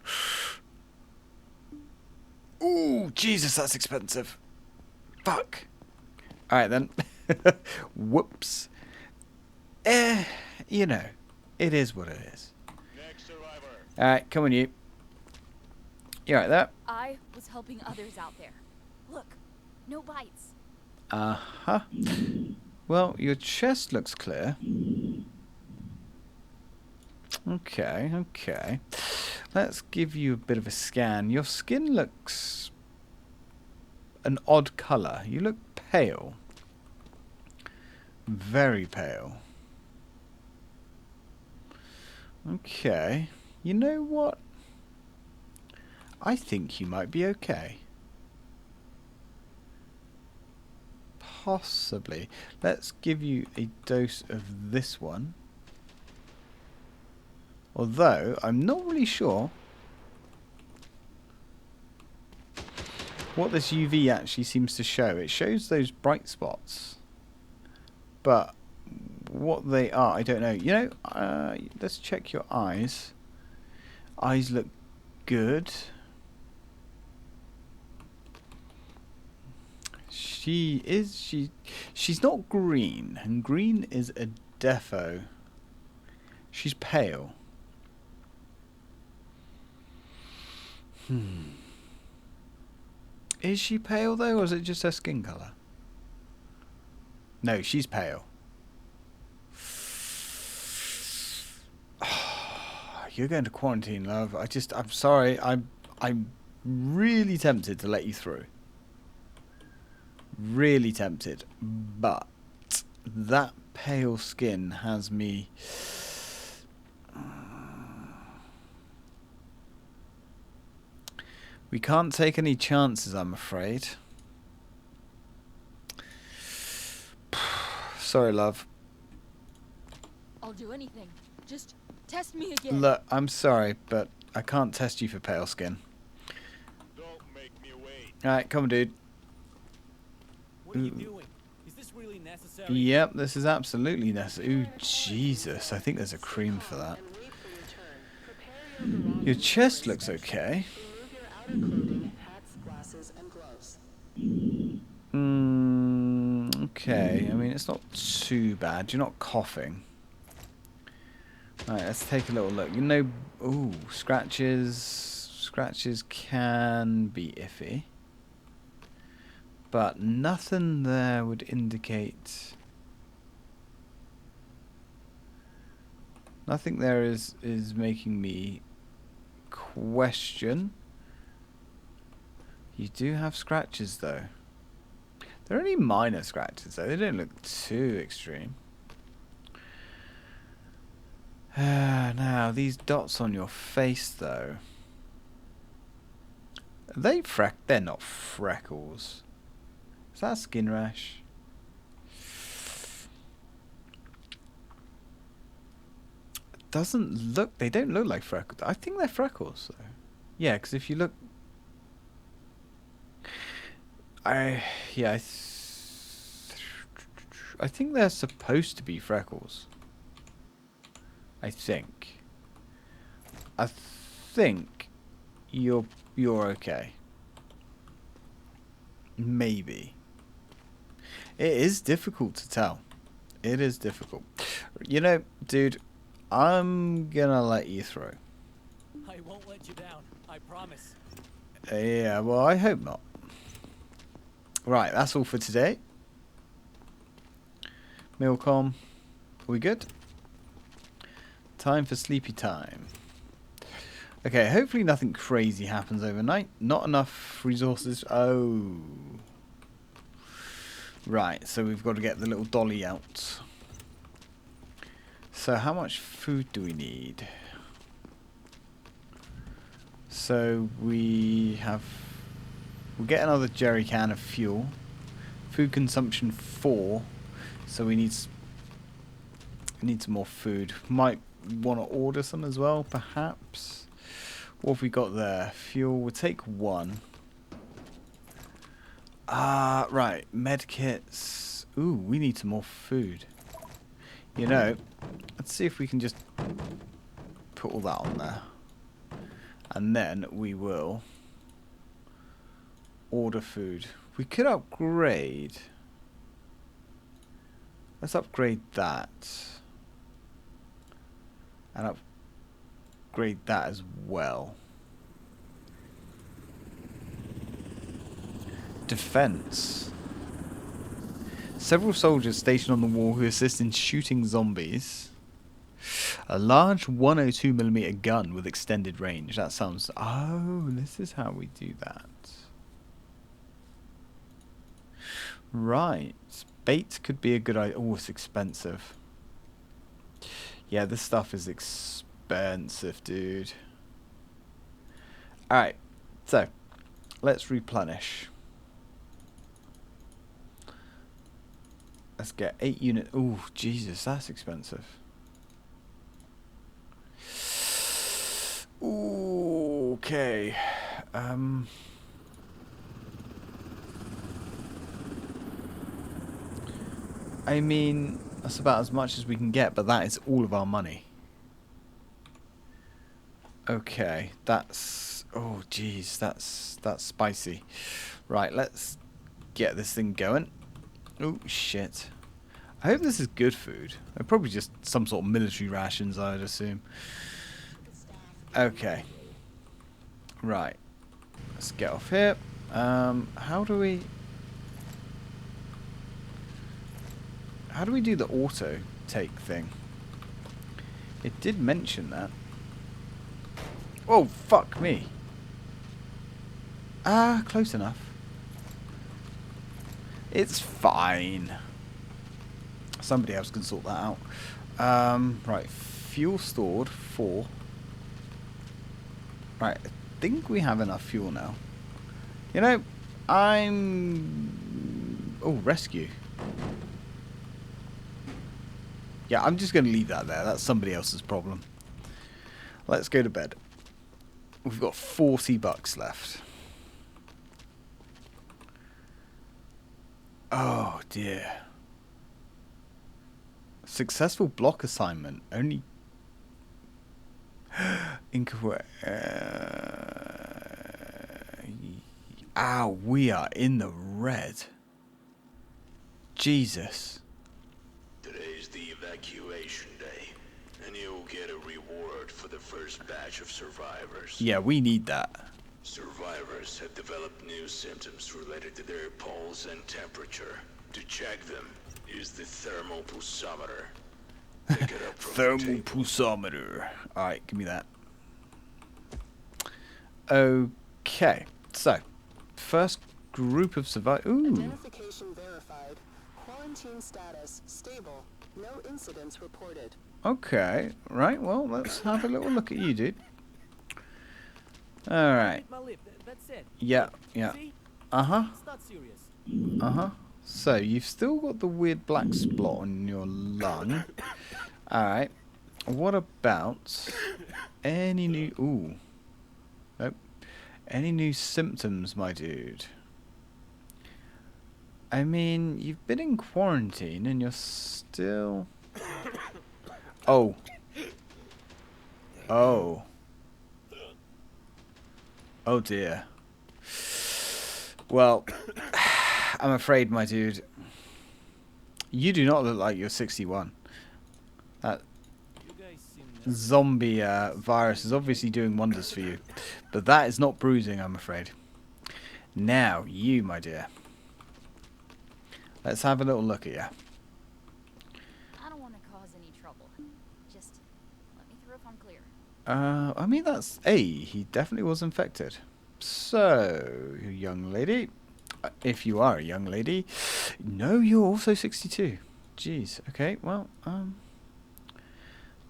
Ooh, Jesus, that's expensive. Fuck. Alright then. Whoops. You know, it is what it is. Next survivor. Alright, come on, you. You right there? I was helping others out there. Look, no bites. Uh-huh. Well, your chest looks clear. Okay. Let's give you a bit of a scan. Your skin looks an odd colour. You look pale. Very pale. Okay. You know what? I think you might be okay. Possibly. Let's give you a dose of this one. Although, I'm not really sure. what this UV actually seems to show. It shows those bright spots, but what they are, I don't know. You know, let's check your eyes. Eyes look good. She's not green, and green is a defo. She's pale. Is she pale though, or is it just her skin colour? No, she's pale. You're going to quarantine, love. I'm sorry. I'm really tempted to let you through. Really tempted, but that pale skin has me. We can't take any chances, I'm afraid. Sorry, love. I'll do anything. Just test me again. Look, I'm sorry, but I can't test you for pale skin. Don't make me wait. Alright, come on, dude. What are you doing? Is this really necessary? Yep, this is absolutely necessary. Ooh, Jesus. I think there's a cream for that. And wait for your turn. Prepare your belongings. Your chest looks okay. Remove your outer clothing, hats, glasses, and gloves. Okay. I mean, it's not too bad. You're not coughing. Alright, let's take a little look. You know, ooh, scratches. Scratches can be iffy. But nothing there would indicate. Nothing there is making me question. You do have scratches though. They're only minor scratches though. They don't look too extreme. Now these dots on your face though. Are they they're not freckles. Is that a skin rash? Doesn't look. They don't look like freckles. I think they're freckles though. Yeah, because if you look, I think they're supposed to be freckles. I think you're okay. Maybe. It is difficult to tell. It is difficult. You know, dude, I'm gonna let you through. I won't let you down. I promise. Yeah, well, I hope not. Right, that's all for today. Milcom, are we good? Time for sleepy time. Okay, hopefully nothing crazy happens overnight. Not enough resources. Oh. Right, so we've got to get the little dolly out. So how much food do we need? So we'll get another jerry can of fuel. Food consumption 4. So we need some more food. Might want to order some as well, perhaps. What have we got there? Fuel, we'll take 1. Right, medkits. Ooh, we need some more food. You know, let's see if we can just put all that on there. And then we will order food. We could upgrade. Let's upgrade that. And upgrade that as well. Defense. Several soldiers stationed on the wall who assist in shooting zombies. A large 102mm gun with extended range. That sounds... Oh, this is how we do that. Right. Bait could be a good idea. Oh, it's expensive. Yeah, this stuff is expensive, dude. Alright. So, let's replenish. Let's get 8 units. Ooh, Jesus, that's expensive. Ooh, okay. I mean, that's about as much as we can get, but that is all of our money. Okay, that's... Oh, jeez, that's spicy. Right, let's get this thing going. Oh, shit. I hope this is good food. Probably just some sort of military rations, I'd assume. Okay. Right. Let's get off here. How do we do the auto take thing? It did mention that. Oh, fuck me. Ah, close enough. It's fine. Somebody else can sort that out. Right, fuel stored 4. Right, I think we have enough fuel now. You know, Oh, rescue. Yeah, I'm just going to leave that there. That's somebody else's problem. Let's go to bed. We've got 40 bucks left. Oh, dear. Successful block assignment. Only... Incorrect. Ow, we are in the red. Jesus. Today's the evacuation day, and you'll get a reward for the first batch of survivors. Yeah, we need that. Survivors have developed new symptoms related to their pulse and temperature. To check them, use the thermal pulsometer. Pick it up from the Thermal table. pulsometer. Alright, give me that. Okay, so first group of survivors. Ooh. Identification verified. Quarantine status stable. No incidents reported. Okay, right, well, let's have a little look at you, dude. Alright. My lip, that's it. Yeah, yeah. See? Uh-huh, It's not serious. uh-huh. So, you've still got the weird black spot on your lung. Alright. What about any new... Ooh. Nope. Any new symptoms, my dude? I mean, you've been in quarantine and you're still... Oh. Oh. Oh dear. Well, I'm afraid, my dude, you do not look like you're 61. That You guys seem zombie virus is obviously doing wonders for you. But that is not bruising, I'm afraid. Now, you, my dear. Let's have a little look at you. I don't want to cause any trouble. Just let me through if I'm clear. I mean, that's... he definitely was infected. So, young lady, if you are a young lady, no, you're also 62. Jeez, okay, well,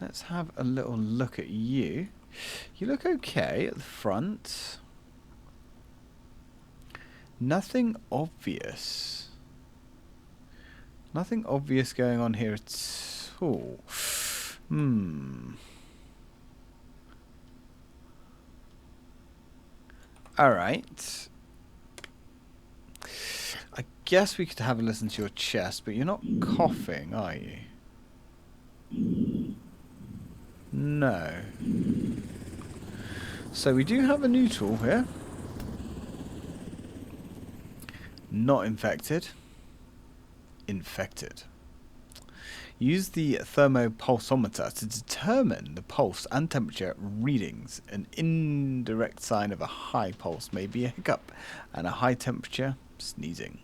let's have a little look at you. You look okay at the front. Nothing obvious. Nothing obvious going on here at all. Alright. I guess we could have a listen to your chest, but you're not coughing, are you? No. So we do have a new tool here. Not infected. Infected. Use the thermopulsometer to determine the pulse and temperature readings. An indirect sign of a high pulse may be a hiccup, and a high temperature, sneezing.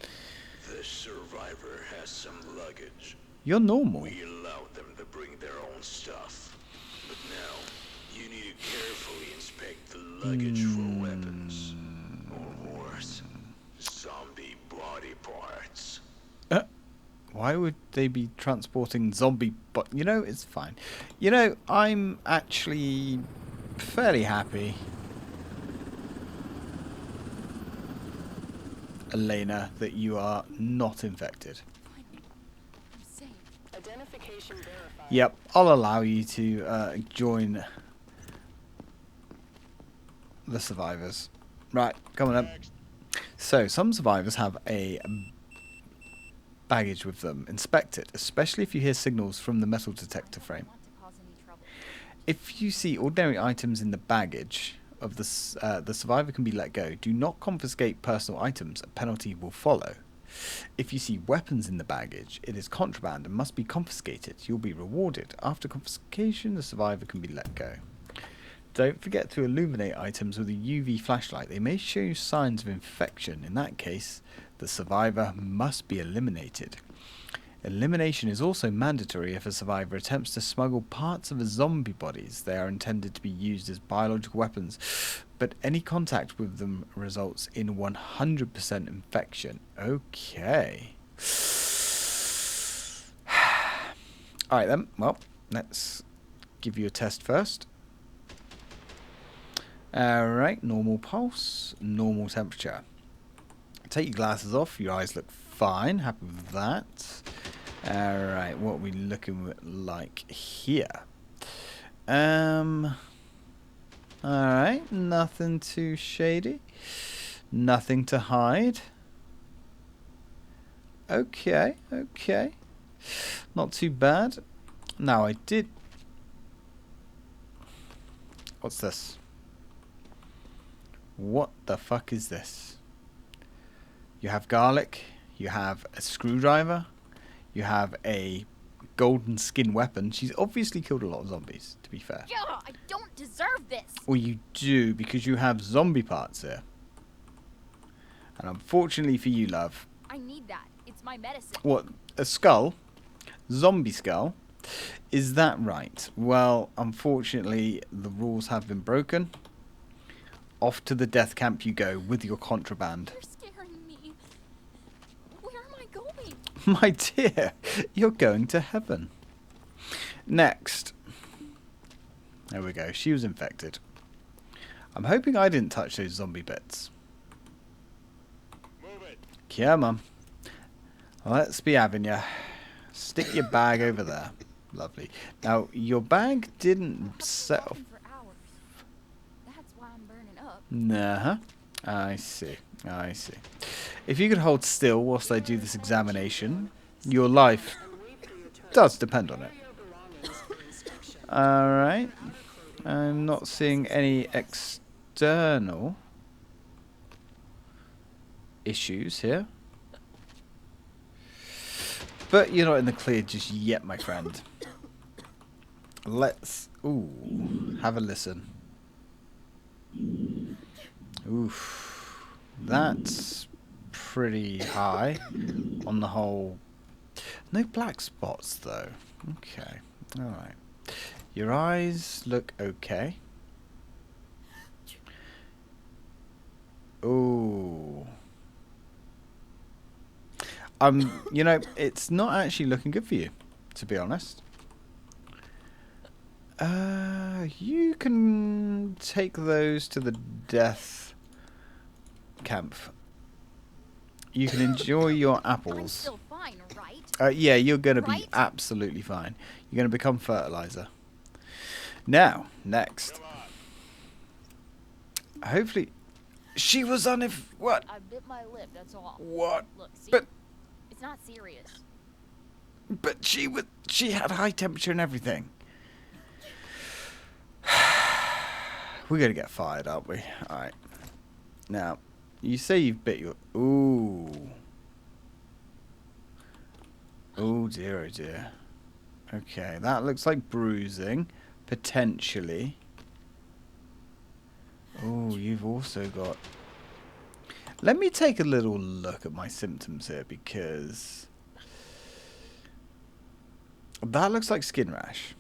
The survivor has some luggage. You're normal. We allowed them to bring their own stuff. But now, you need to carefully inspect the luggage for weapons. Or worse, zombie body parts. Why would they be transporting zombie... But, you know, it's fine. You know, I'm actually fairly happy, Elena, that you are not infected. Finally, I'm safe. Identification verified. Yep, I'll allow you to join the survivors. Right, coming up. So, some survivors have a baggage with them, inspect it, especially if you hear signals from the metal detector I frame. don't want to cause any trouble. If you see ordinary items in the baggage of the survivor can be let go. Do not confiscate personal items. A penalty will follow. If you see weapons in the baggage, it is contraband and must be confiscated. You'll be rewarded. After confiscation, the survivor can be let go. Don't forget to illuminate items with a UV flashlight. They may show you signs of infection. In that case, the survivor must be eliminated. Elimination is also mandatory if a survivor attempts to smuggle parts of a zombie bodies. They are intended to be used as biological weapons, but any contact with them results in 100% infection. Okay. Alright then, well, let's give you a test first. Alright, normal pulse, normal temperature. Take your glasses off, your eyes look fine, happy with that. Alright, what are we looking like here? Alright, nothing too shady. Nothing to hide. Okay, okay. Not too bad. Now I did... What's this? What the fuck is this? You have garlic, you have a screwdriver, you have a golden skin weapon. She's obviously killed a lot of zombies, to be fair. Yeah, I don't deserve this. Well, you do, because you have zombie parts here. And unfortunately for you, love. I need that. It's my medicine. What? A skull? Zombie skull? Is that right? Well, unfortunately, the rules have been broken. Off to the death camp you go with your contraband. You're scaring me. Where am I going? My dear, you're going to heaven. Next. There we go. She was infected. I'm hoping I didn't touch those zombie bits. Move it. Come on. Let's be having you. Stick your bag over there. Lovely. Now, your bag didn't set off. For hours. That's why I'm burning up. Nah. I see. I see. If you could hold still whilst I do this examination, your life does depend on it. Alright. I'm not seeing any external issues here. But you're not in the clear just yet, my friend. Let's... Ooh. Have a listen. Oof. That's pretty high on the whole. No black spots, though. Okay. Alright. Your eyes look okay. Ooh. You know, it's not actually looking good for you, to be honest. You can take those to the death camp. You can enjoy your I'm apples. still fine, right? Yeah, you're going to be Right? absolutely fine. You're going to become fertilizer. Now, next. Hopefully... She was what? I bit my lip, that's all. What? Look, see? But... It's not serious. But she had high temperature and everything. We're going to get fired, aren't we? Alright. Now, you say you've bit your... Ooh. Oh dear, oh dear. Okay, that looks like bruising. Potentially. Oh, you've also got... Let me take a little look at my symptoms here, because... That looks like skin rash.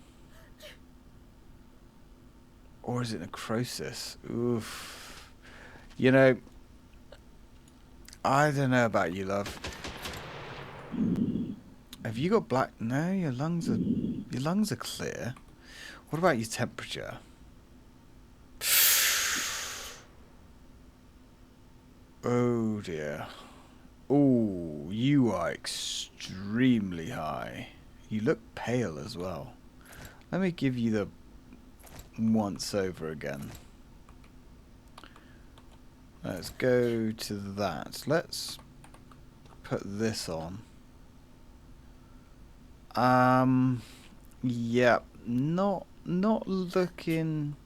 Or is it necrosis? Oof. You know, I don't know about you, love. Have you got black? No, your lungs are clear. What about your temperature? Oh dear. Oh, you are extremely high. You look pale as well. Let me give you the once over again. Let's go to that. Let's put this on. Yeah, not looking.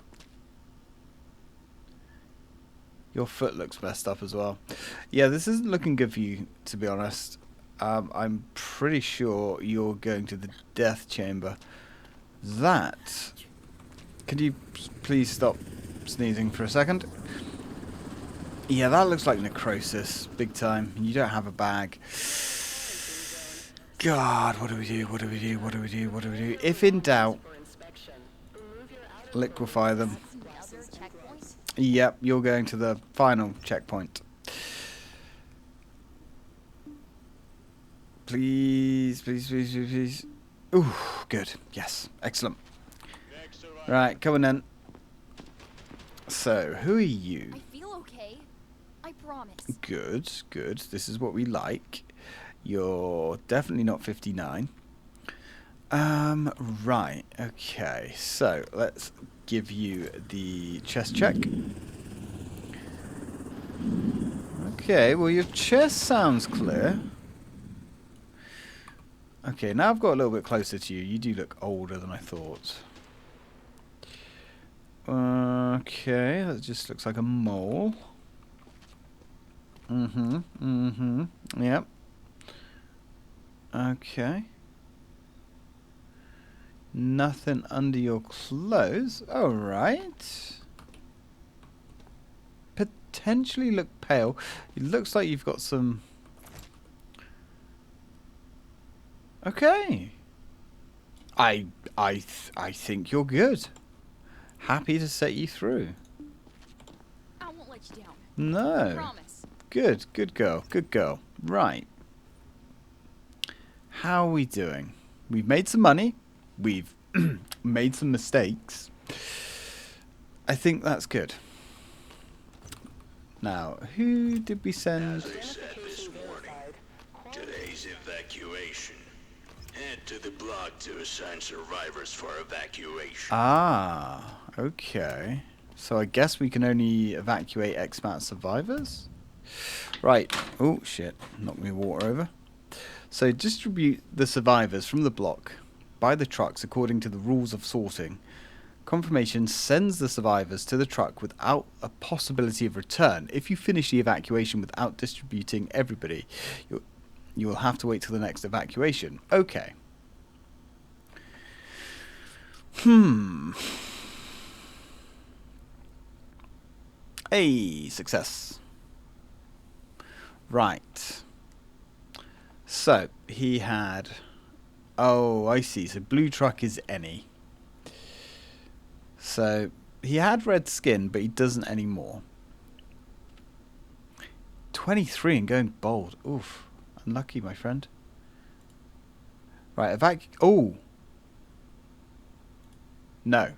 Your foot looks messed up as well. Yeah, this isn't looking good for you, to be honest. I'm pretty sure you're going to the death chamber. That. Could you please stop sneezing for a second? Yeah, that looks like necrosis, big time. You don't have a bag. God, what do we do? What do we do? What do we do? What do we do? If in doubt, liquefy them. Another checkpoint? Yep, you're going to the final checkpoint. Please, please, please, please, please. Ooh, good. Yes, excellent. Right, come on then. So, who are you? I feel okay. I promise. Good, good. This is what we like. You're definitely not 59. Right, okay. So, let's give you the chest check. Okay, well your chest sounds clear. Okay, now I've got a little bit closer to you. You do look older than I thought. Okay, that just looks like a mole. Yep. Okay. Nothing under your clothes. Alright. Potentially look pale. It looks like you've got some... Okay. I think you're good. Happy to set you through. I won't let you down. No. Promise. Good, good girl, good girl. Right. How are we doing? We've made some money. We've made some mistakes. I think that's good. Now, who did we send? As I said this morning, today's evacuation. Head to the block to assign survivors for evacuation. Ah, okay. So I guess we can only evacuate X amount of survivors? Right. Oh, shit. Knocked me water over. So distribute the survivors from the block by the trucks according to the rules of sorting. Confirmation sends the survivors to the truck without a possibility of return. If you finish the evacuation without distributing everybody, you will have to wait till the next evacuation. Okay. Hey, success. Right. So, he had... Oh, I see. So, blue truck is any. So, he had red skin, but he doesn't anymore. 23 and going bold. Oof. Unlucky, my friend. Right, Oh! No.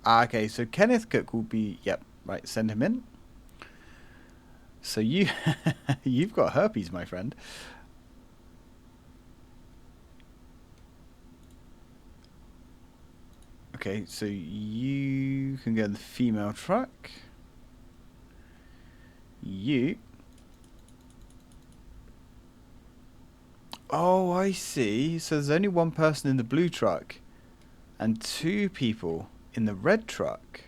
Okay, so Kenneth Cook will be... Yep, right, send him in. So you've got herpes, my friend. Okay, so you can go in the female truck. You. Oh, I see. So there's only one person in the blue truck and 2 people in the red truck.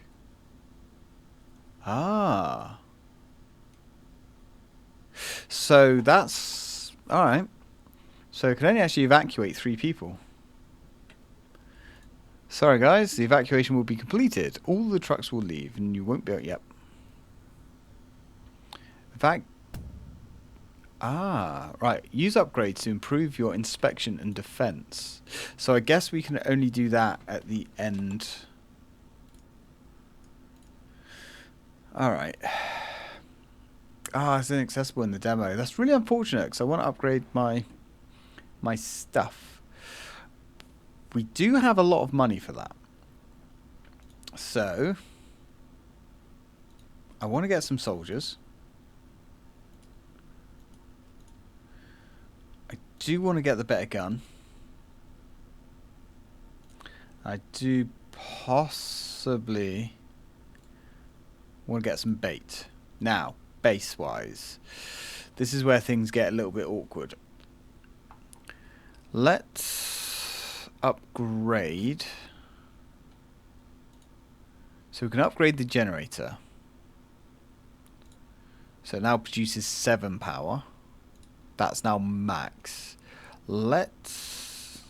Ah. So that's... Alright. So it can only actually evacuate 3 people. Sorry guys, the evacuation will be completed. All the trucks will leave and you won't be... Yep. Right. Use upgrades to improve your inspection and defense. So I guess we can only do that at the end. Alright. It's inaccessible in the demo. That's really unfortunate because I want to upgrade my stuff. We do have a lot of money for that. So I want to get some soldiers. I do want to get the better gun. I do possibly want to get some bait. Now, base-wise, this is where things get a little bit awkward. Let's upgrade. So we can upgrade the generator. So it now produces 7 power. That's now max. Let's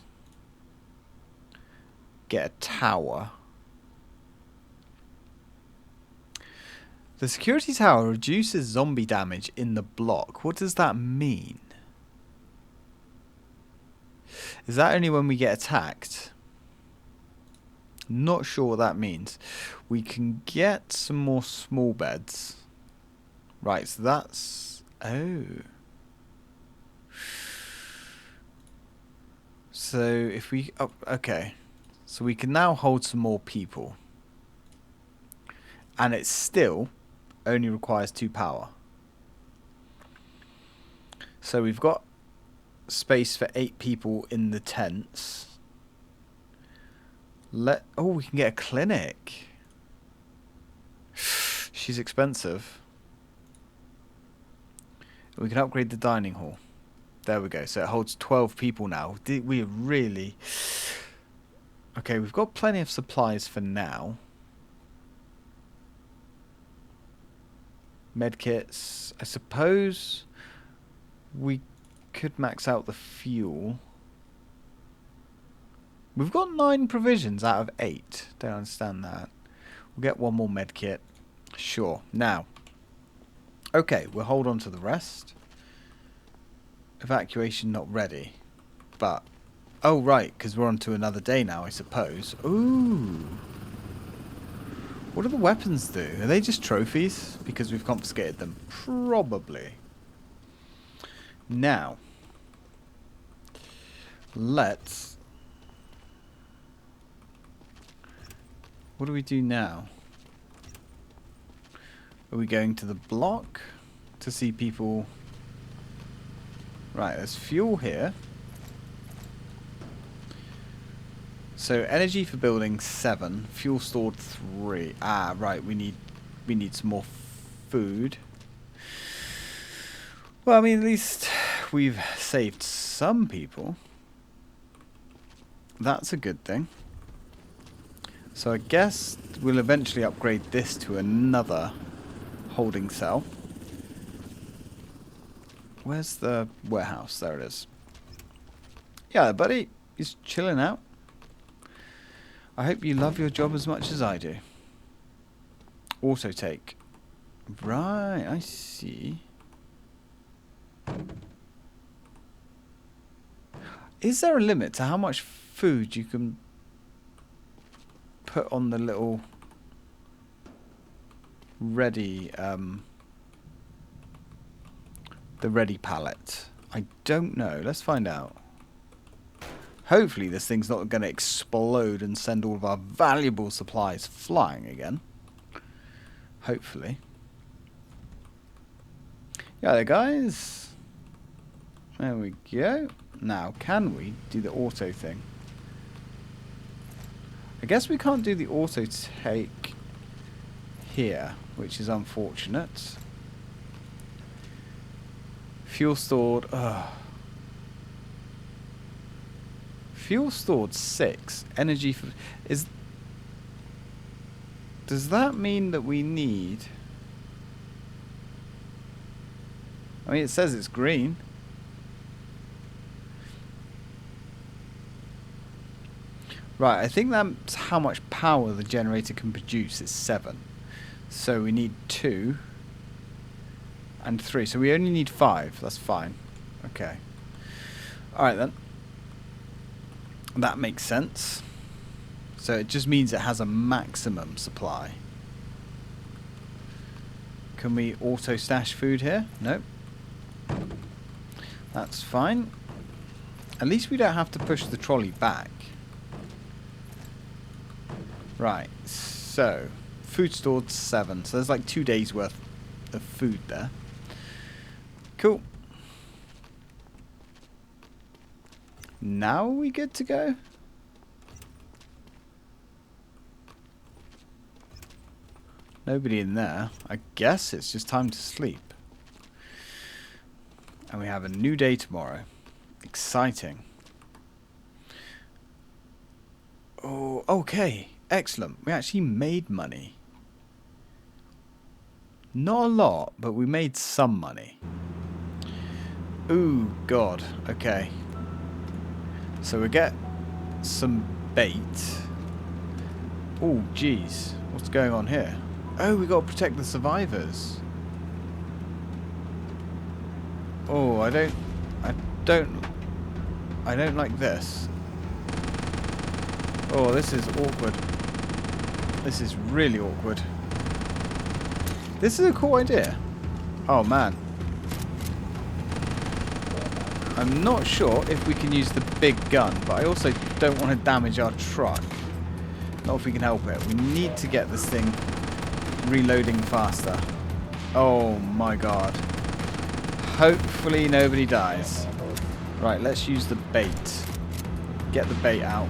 get a tower. The security tower reduces zombie damage in the block. What does that mean? Is that only when we get attacked? Not sure what that means. We can get some more small beds. Right, so that's... Oh. So if we... Oh, okay. So we can now hold some more people. And it still only requires 2 power. So we've got space for 8 people in the tents. Oh, we can get a clinic. She's expensive. We can upgrade the dining hall. There we go. So it holds 12 people now. We really... Okay, we've got plenty of supplies for now. Medkits. I suppose we could max out the fuel. We've got 9 provisions out of 8. Don't understand that. We'll get 1 more medkit. Sure. Now. Okay, we'll hold on to the rest. Evacuation not ready. But... Oh, right, because we're on to another day now, I suppose. Ooh. What do the weapons do? Are they just trophies? Because we've confiscated them. Probably. Now. Let's... What do we do now? Are we going to the block to see people? Right, there's fuel here. So energy for building 7, fuel stored 3. Ah, right, we need some more food. Well, I mean, at least we've saved some people. That's a good thing. So I guess we'll eventually upgrade this to another holding cell. Where's the warehouse? There it is. Yeah, buddy. He's chilling out. I hope you love your job as much as I do. Auto take. Right, I see. Is there a limit to how much food you can put on the little ready the ready pallet? I don't know. Let's find out. Hopefully this thing's not going to explode and send all of our valuable supplies flying again. Hopefully. Yeah, there, guys. There we go. Now, can we do the auto thing? I guess we can't do the auto take here, which is unfortunate. Fuel stored. Ugh. Fuel stored 6. Energy for... Does that mean that we need... I mean, it says it's green. Right, I think that's how much power the generator can produce. It's 7. So we need 2 and 3. So we only need 5. That's fine. Okay. Alright then. That makes sense. So it just means it has a maximum supply. Can we auto stash food here? Nope. That's fine. At least we don't have to push the trolley back. Right, so food stored 7. So there's like 2 days worth of food there. Cool. Now are we good to go? Nobody in there. I guess it's just time to sleep. And we have a new day tomorrow. Exciting. Oh, okay. Excellent. We actually made money. Not a lot, but we made some money. Ooh, God. Okay. So we get some bait. Oh, jeez. What's going on here? Oh, we got to protect the survivors. Oh, I don't like this. Oh, this is awkward. This is really awkward. This is a cool idea. Oh, man. I'm not sure if we can use the big gun, but I also don't want to damage our truck. Not if we can help it. We need to get this thing reloading faster. Oh, my God. Hopefully nobody dies. Right, let's use the bait. Get the bait out.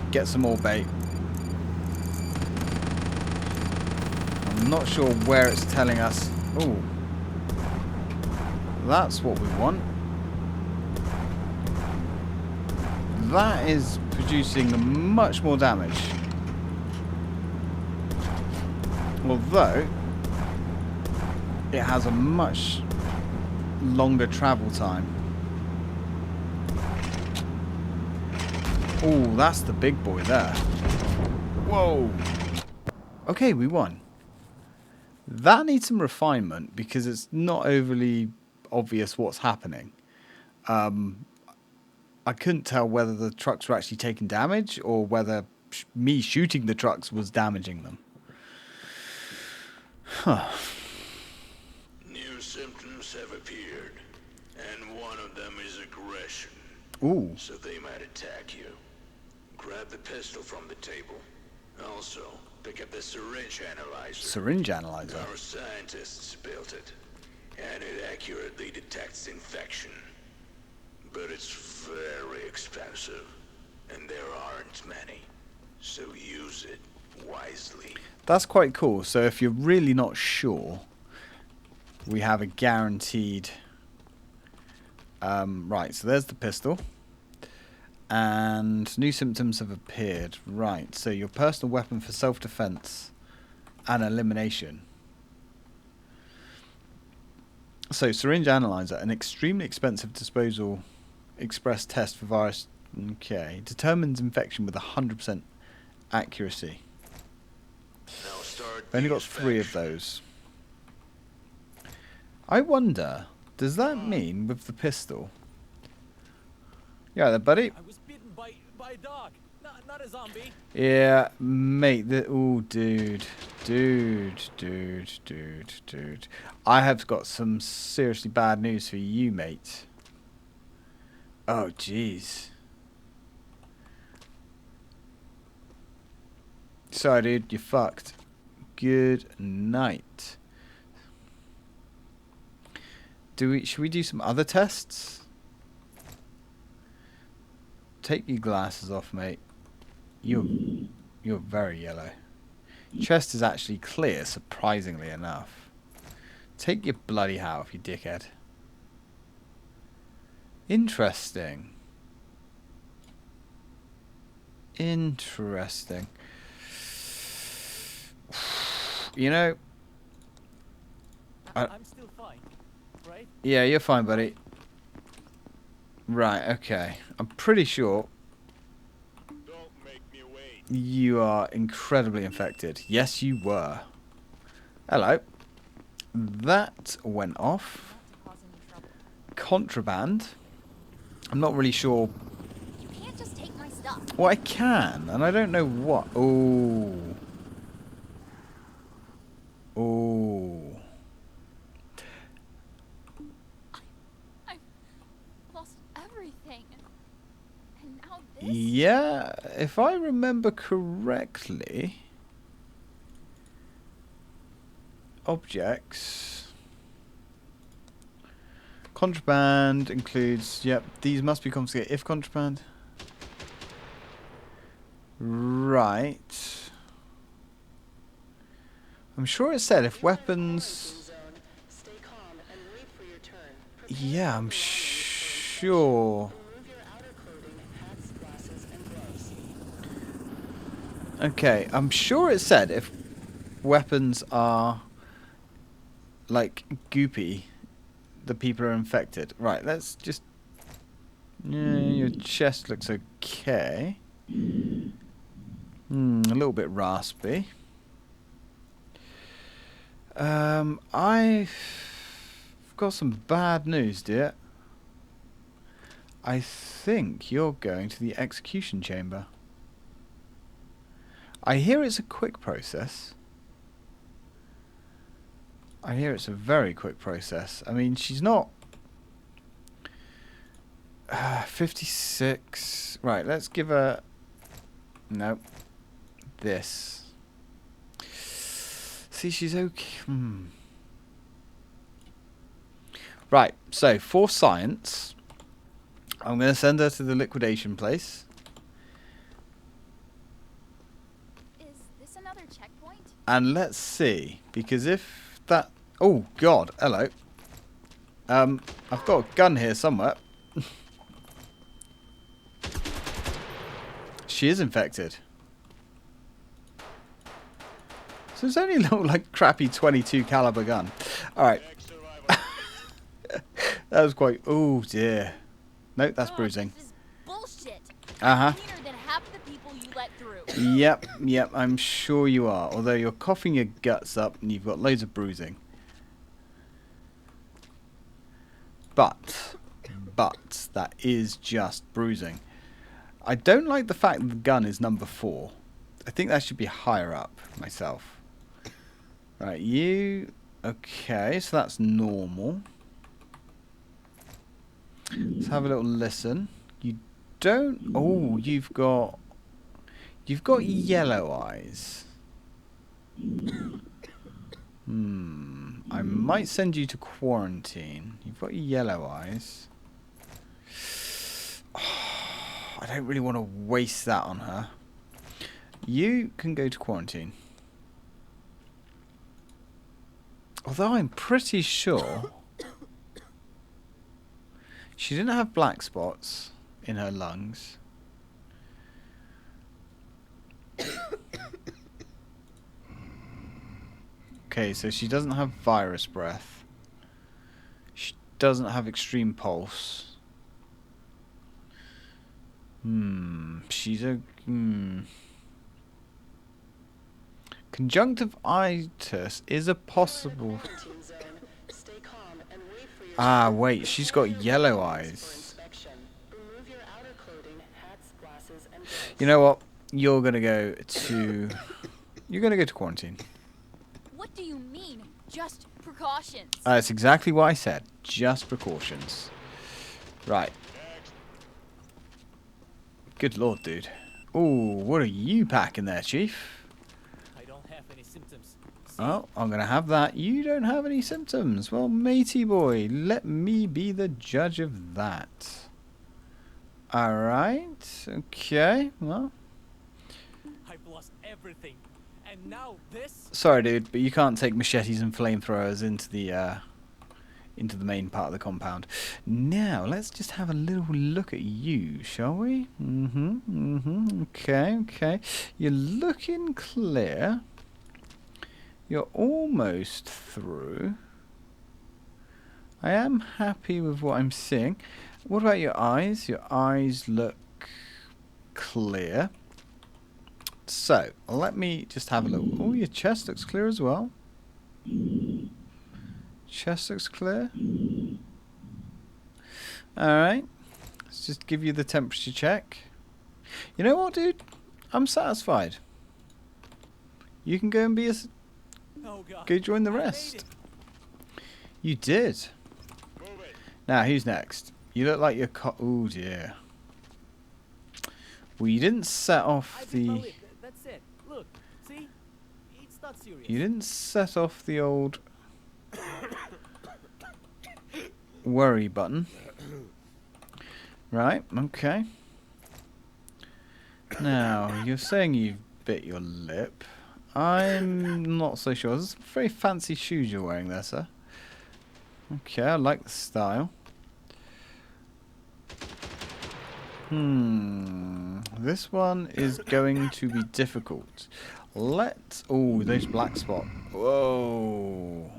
Get some more bait. I'm not sure where it's telling us. Ooh. That's what we want. That is producing much more damage. Although it has a much longer travel time. Oh, that's the big boy there. Whoa. Okay, we won. That needs some refinement because it's not overly obvious what's happening. I couldn't tell whether the trucks were actually taking damage or whether me shooting the trucks was damaging them. Huh. New symptoms have appeared, and one of them is aggression. Ooh. So they might attack you. Grab the pistol from the table. Also, pick up the syringe analyzer. Syringe analyzer. Our scientists built it, and it accurately detects infection. But it's very expensive, and there aren't many. So use it wisely. That's quite cool. So if you're really not sure, we have a guaranteed... right, so there's the pistol. And new symptoms have appeared. Right, so your personal weapon for self-defense and elimination. So, syringe analyzer, an extremely expensive disposal express test for virus. Okay, determines infection with 100% accuracy. Now start I've only got 3 of those. I wonder, does that mean with the pistol? Yeah, there, buddy. I was bitten by a dog, not a zombie. Yeah, mate. Oh, dude. I have got some seriously bad news for you, mate. Oh, jeez. Sorry, dude. You're fucked. Good night. Should we do some other tests? Take your glasses off, mate. You're very yellow. Chest is actually clear, surprisingly enough. Take your bloody hat off, you dickhead. Interesting. Interesting. You know... I'm still fine, right? Yeah, you're fine, buddy. Right, okay. I'm pretty sure Don't make me wait. you are incredibly infected. Yes, you were. Hello. That went off. Not to cause any trouble. Contraband. I'm not really sure. You can't just take my stuff. Well, I can, and I don't know what. Oh. Oh. I've lost everything. And now this? Yeah, if I remember correctly, objects, contraband includes, yep, these must be confiscated. If contraband, right. I'm sure it said if weapons, Stay calm and wait for your turn. yeah, I'm sure. Remove your outer clothing, hats, Okay, I'm sure it said if weapons are like goopy, the people are infected. Right, let's just... Yeah, your chest looks okay. A little bit raspy. I've got some bad news, dear. I think you're going to the execution chamber. I hear it's a quick process. I hear it's a very quick process. I mean, she's not... 56... Right, let's give her... Nope. This. See, she's okay. Right, so for science, I'm going to send her to the liquidation place. Is this another checkpoint? And let's see, because if that... Oh, God, hello. I've got a gun here somewhere. She is infected. So it's only a little, like, crappy 22 caliber gun. Alright. That was quite... Oh, dear. Nope, that's bruising. This is bullshit. Uh-huh. Cleaner than half the people you let through. Yep, I'm sure you are. Although you're coughing your guts up and you've got loads of bruising. But, that is just bruising. I don't like the fact that the gun is number 4. I think that should be higher up, myself. Right, you... Okay, so that's normal. Let's have a little listen. You don't... Oh, you've got... You've got yellow eyes. I might send you to quarantine. You've got yellow eyes. I don't really want to waste that on her. You can go to quarantine. Although I'm pretty sure she didn't have black spots in her lungs. Okay, so she doesn't have virus breath. She doesn't have extreme pulse. She's a... Conjunctivitis is a possible... Ah, wait, she's got yellow eyes. You know what? You're gonna go to... You're gonna go to quarantine. What do you mean? Just precautions. That's exactly what I said. Just precautions. Right. Good lord, dude. Ooh, what are you packing there, Chief? I don't have any symptoms. See? Oh, I'm going to have that. You don't have any symptoms. Well, matey boy, let me be the judge of that. Alright. Okay, well. I've lost everything. And now this? Sorry, dude, but you can't take machetes and flamethrowers into the main part of the compound. Now, let's just have a little look at you, shall we? Okay. You're looking clear. You're almost through. I am happy with what I'm seeing. What about your eyes? Your eyes look clear. So, let me just have a look. Oh, your chest looks clear as well. Chest looks clear. Alright. Let's just give you the temperature check. You know what, dude? I'm satisfied. You can go and be a... Oh God. Go join the I made rest. it. You did. Now, who's next? You look like you're... Oh, dear. Well, you didn't set I off did my the... lip. That's it. Look. See? It's not serious. You didn't set off the old... worry button. Right, okay. Now, you're saying you've bit your lip. I'm not so sure. Those are very fancy shoes you're wearing there, sir. Okay, I like the This one is going to be difficult. Let's... Oh, those black spot. Whoa.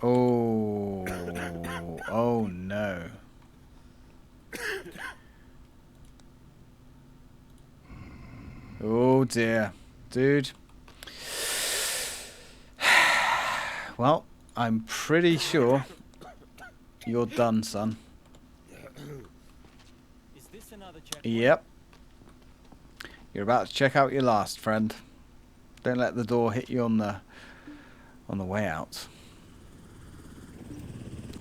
Oh. Oh, no. Oh, dear. Dude. Well, I'm pretty sure you're done, son. Is this another checkpoint? Yep. You're about to check out your last, friend. Don't let the door hit you on the way out.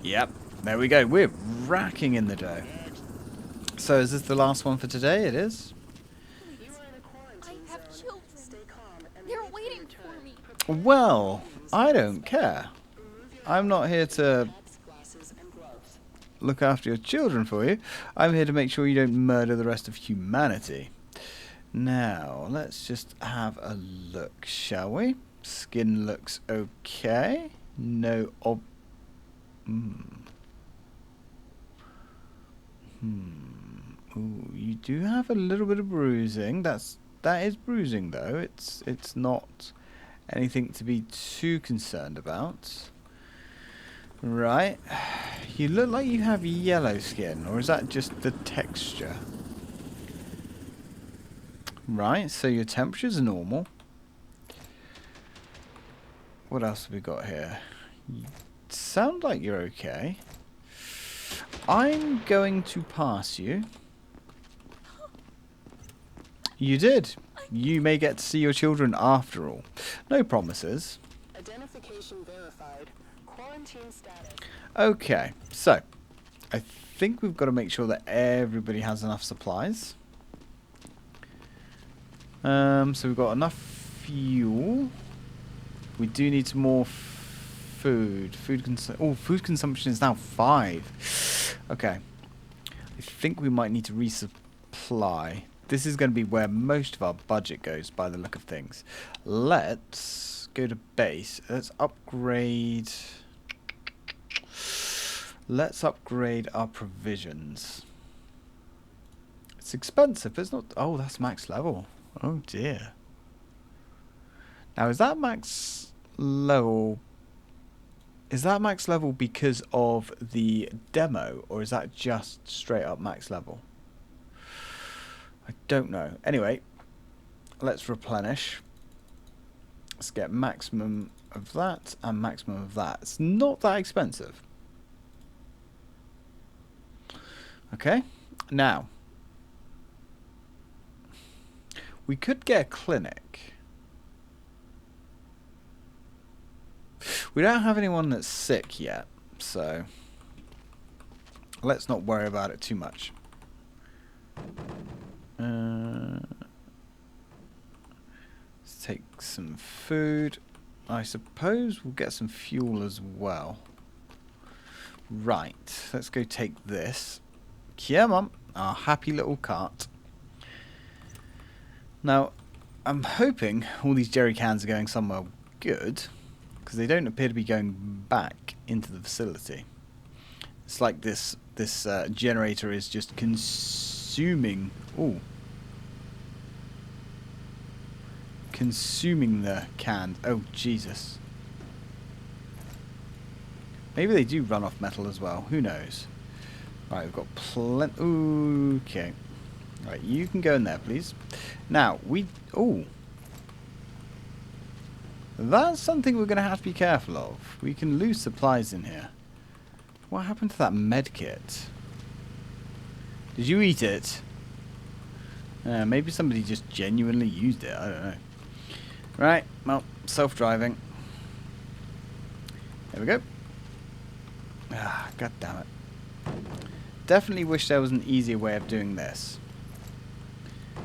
Yep. There we go. We're racking in the dough. So is this the last one for today? It is. You are in a quarantine I have zone. children. Stay calm and They're wait for waiting your for turn. me. Well, I don't care. Remove your I'm not here to hats, glasses, and gloves. look after your children for you. I'm here to make sure you don't murder the rest of humanity. Now, let's just have a look, shall we? Skin looks okay. No Ooh, you do have a little bit of bruising. That is bruising though. It's not anything to be too concerned about. Right. You look like you have yellow skin, or is that just the texture? Right, so your temperatures are normal. What else have we got here? You sound like you're okay. I'm going to pass you. You did. You may get to see your children after all. No promises. Identification verified. Quarantine status. Okay, so I think we've got to make sure that everybody has enough supplies. So we've got enough fuel. We do need some more food. Food consumption is now 5. Okay. I think we might need to resupply. This is going to be where most of our budget goes by the look of things. Let's go to base. Let's upgrade our provisions. It's expensive, but it's not... Oh, that's max level. Oh dear. Now, is that max level... Is that max level because of the demo, or is that just straight up max level? I don't know. Anyway, let's replenish. Let's get maximum of that and maximum of that. It's not that expensive. Okay, now we could get a clinic. We don't have anyone that's sick yet, so let's not worry about it too much. Let's take some food. I suppose we'll get some fuel as well. Right, let's go take this. Come on, our happy little cart. Now, I'm hoping all these jerry cans are going somewhere good, because they don't appear to be going back into the facility. It's like this generator is just consuming. Ooh. Consuming the cans. Oh, Jesus. Maybe they do run off metal as well. Who knows? Right, we've got plenty. Okay. Right, you can go in there, please. Now, ooh. That's something we're going to have to be careful of. We can lose supplies in here. What happened to that med kit? Did you eat it? Maybe somebody just genuinely used it. I don't know. Right, well, self-driving. There we go. Ah, God damn it. Definitely wish there was an easier way of doing this.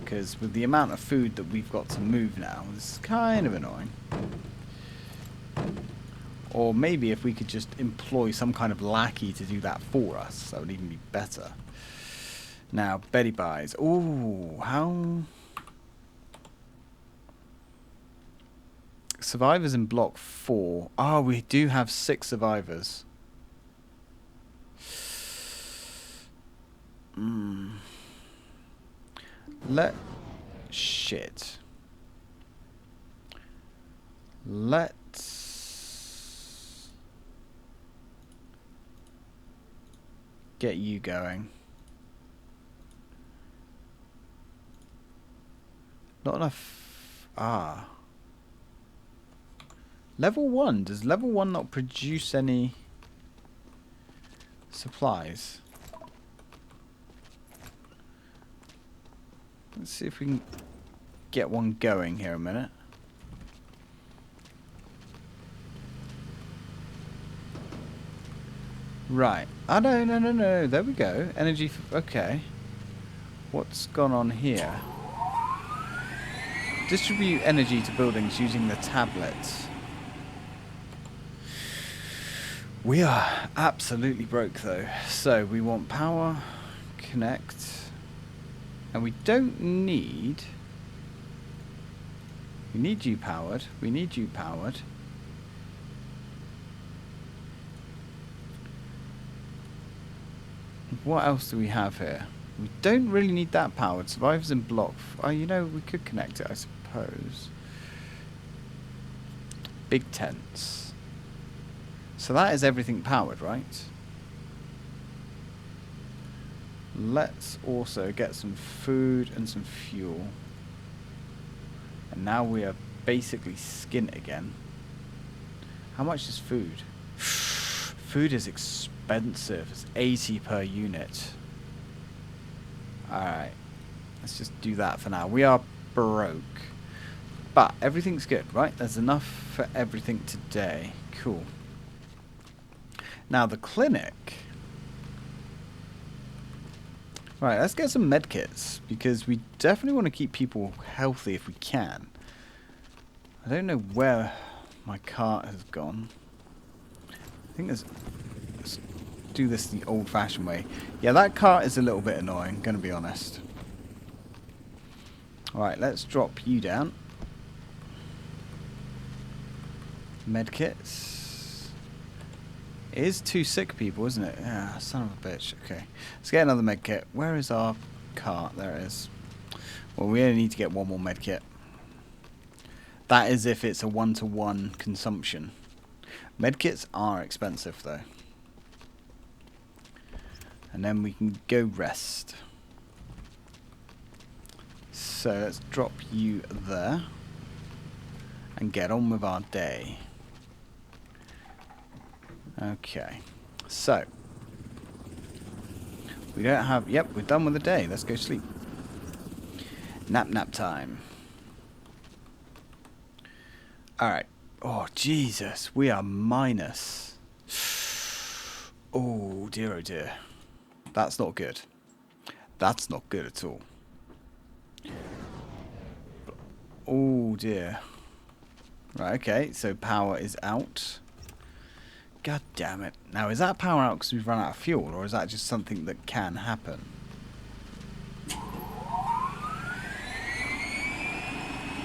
Because with the amount of food that we've got to move now, this is kind of annoying. Or maybe if we could just employ some kind of lackey to do that for us, that would even be better. Now, Betty buys. Ooh, how... Survivors in block 4. Oh, we do have 6 survivors. Shit. Let's get you going. Not enough. Level 1. Does level 1 not produce any supplies? Let's see if we can get one going here a minute. Right. Oh, no. There we go. Energy. Okay. What's gone on here? Distribute energy to buildings using the tablets. We are absolutely broke though. So we want power, connect, and we don't need... We need you powered. We need you powered. What else do we have here? We don't really need that powered. Survivors in block. Oh, you know, we could connect it, I suppose. Big tents. So that is everything powered, right? Let's also get some food and some fuel. And now we are basically skint again. How much is food? Food is expensive. It's 80 per unit. Alright. Let's just do that for now. We are broke. But everything's good, right? There's enough for everything today. Cool. Now the clinic. Right, let's get some medkits. Because we definitely want to keep people healthy if we can. I don't know where my cart has gone. I think there's... Let's do this the old-fashioned way. Yeah, that cart is a little bit annoying, gonna be honest. Alright, let's drop you down. Medkits. It is 2 sick people, isn't it? Yeah, son of a bitch. Okay. Let's get another medkit. Where is our cart? There it is. Well, we only need to get one more medkit. That is if it's a 1-to-1 consumption. Medkits are expensive, though. And then we can go rest. So let's drop you there. And get on with our day. Okay. So. We don't have... Yep, we're done with the day. Let's go sleep. Nap time. Alright. Oh, Jesus. We are minus. Oh, dear, oh, dear. That's not good. That's not good at all. Oh, dear. Right, okay. So power is out. God damn it. Now, is that power out because we've run out of fuel, or is that just something that can happen?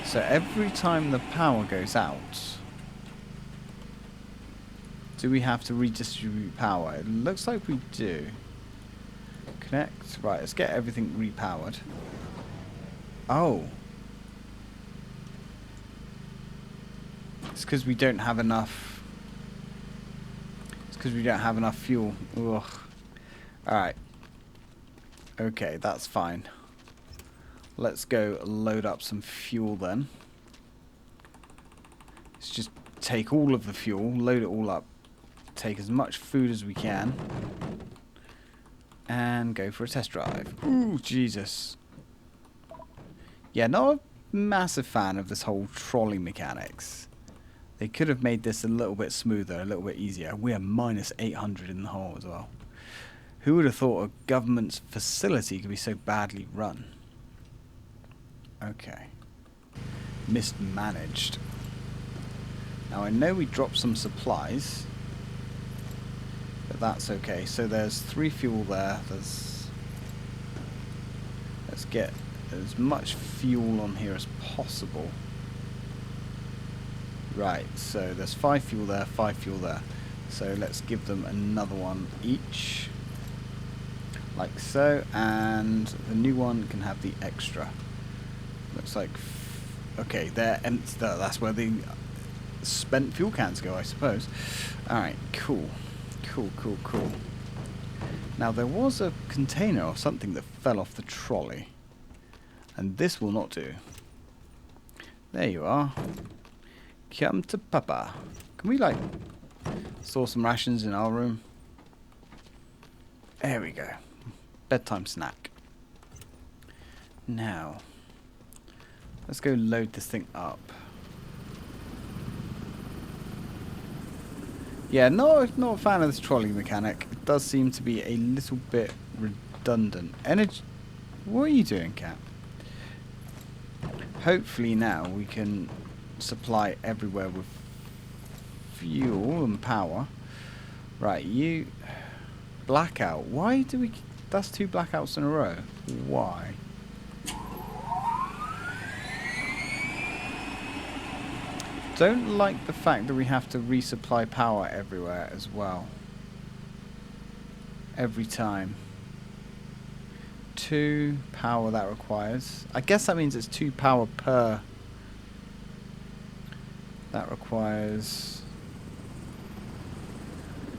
So every time the power goes out, do we have to redistribute power? It looks like we do. Connect. Right, let's get everything repowered. Oh. It's because we don't have enough. It's because we don't have enough fuel. Ugh. Alright. Okay, that's fine. Let's go load up some fuel then. Let's just take all of the fuel, load it all up, take as much food as we can, and go for a test drive. Ooh, Jesus. Yeah, not a massive fan of this whole trolley mechanics. They could have made this a little bit smoother, a little bit easier. We are minus 800 in the hole as well. Who would have thought a government's facility could be so badly run? Okay. Mismanaged. Now I know we dropped some supplies, but that's okay. So there's 3 fuel there. Let's get as much fuel on here as possible. Right, so there's 5 fuel there, 5 fuel there. So let's give them another one each. like so, and the new one can have the extra. Looks like, okay, they're empty. That's where the spent fuel cans go, I suppose. Alright, cool. Cool. Now, there was a container or something that fell off the trolley. And this will not do. There you are. Come to Papa. Can we, like, store some rations in our room? There we go. Bedtime snack. Now, let's go load this thing up. Yeah, not a fan of this trolley mechanic. It does seem to be a little bit redundant. Energy. What are you doing, Cat? Hopefully now we can supply everywhere with fuel and power. Right, you... Blackout. Why do we... That's 2 blackouts in a row. Why? Don't like the fact that we have to resupply power everywhere as well. Every time. 2 power that requires. I guess that means it's 2 power per. That requires.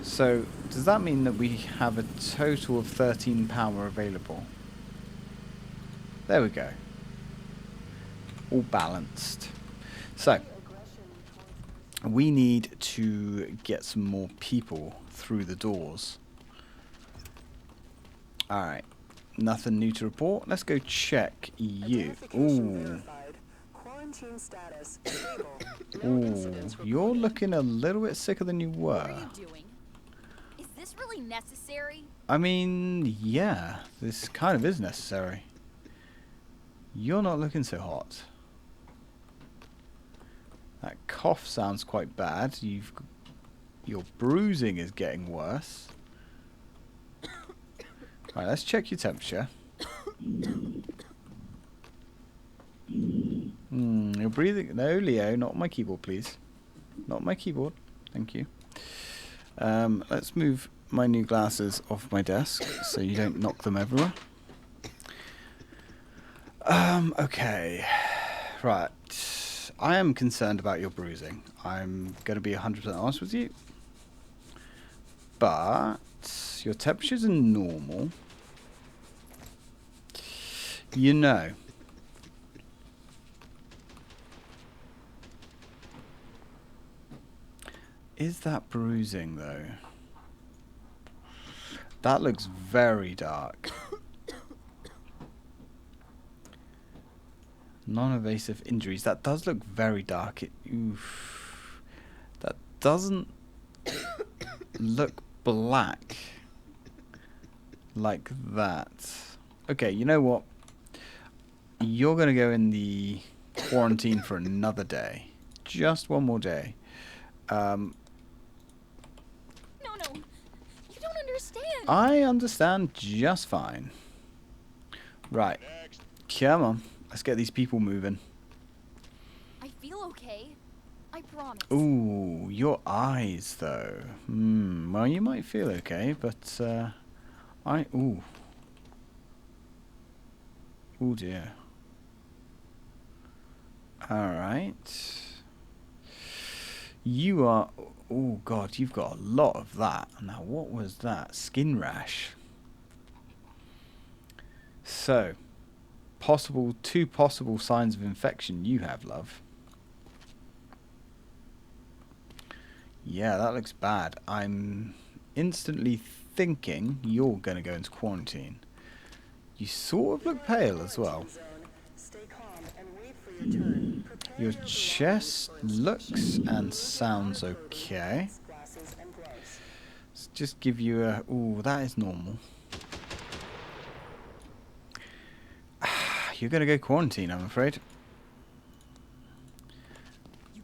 So, does that mean that we have a total of 13 power available? There we go. All balanced. So, we need to get some more people through the doors. Alright. Nothing new to report. Let's go check you. Ooh. Quarantine status stable. Ooh. You're looking a little bit sicker than you were. What are you doing? Is this really necessary? I mean, yeah. This kind of is necessary. You're not looking so hot. That cough sounds quite bad. Your bruising is getting worse. Right, let's check your temperature. You're breathing. No, Leo, not on my keyboard, please. Not on my keyboard. Thank you. Let's move my new glasses off my desk so you don't knock them everywhere. Okay. Right. I am concerned about your bruising. I'm going to be 100% honest with you. But your temperatures are normal. You know. Is that bruising, though? That looks very dark. Non-evasive injuries. That does look very dark. Oof. That doesn't look black like that. Okay, you know what? You're going to go in the quarantine for another day. Just one more day. No, you don't understand. I understand just fine. Right. Come on. Let's get these people moving. I feel okay. I promise. Ooh, your eyes, though. Well, you might feel okay, but, ooh. Oh, dear. Alright. You are... Oh, God, you've got a lot of that. Now, what was that? Skin rash. So, two possible signs of infection you have, love. Yeah, that looks bad. I'm instantly thinking you're going to go into quarantine. You sort of look pale as well. Stay calm and wait for your turn. Prepare Your your chest looks and sounds okay. glasses and gloves. Let's just give you a... Ooh, that is normal. You're going to go quarantine, I'm afraid.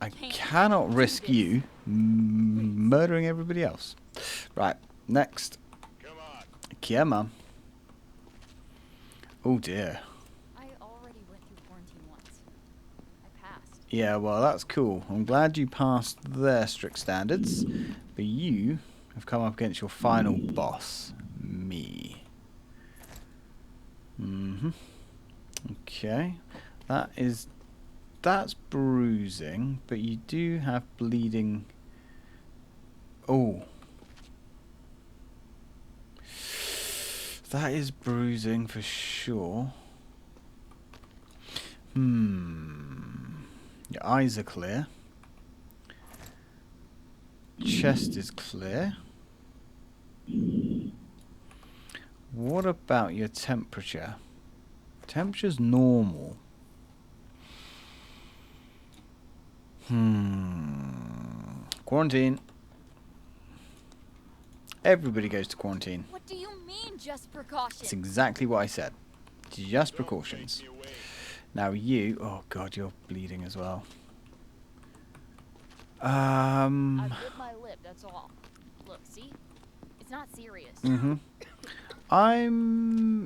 I cannot risk you murdering everybody else. Right, next. Come on. Oh dear. I already went through quarantine once. I passed. Yeah, well, that's cool. I'm glad you passed their strict standards, but you have come up against your final boss, me. Okay. That's bruising, but you do have bleeding. Oh. That is bruising for sure. Your eyes are clear. Chest is clear. What about your temperature? Temperature's normal. Quarantine. Everybody goes to quarantine. What do you mean, just precautions? It's exactly what I said. Just precautions. Now you... Oh god, you're bleeding as well. I've bit my lip, that's all. Look, see? It's not serious.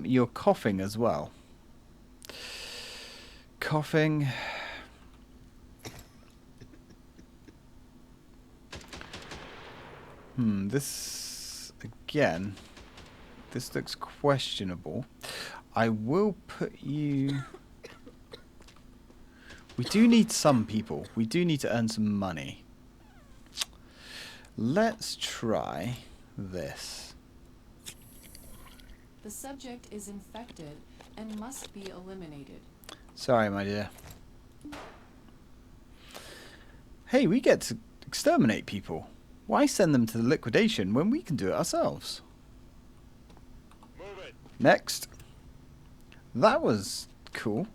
You're coughing as well. Coughing. This... Again... This looks questionable. I will put you... We do need some people. We do need to earn some money. Let's try this. The subject is infected and must be eliminated. Sorry, my dear. Hey, we get to exterminate people. Why send them to the liquidation when we can do it ourselves? Next. That was cool.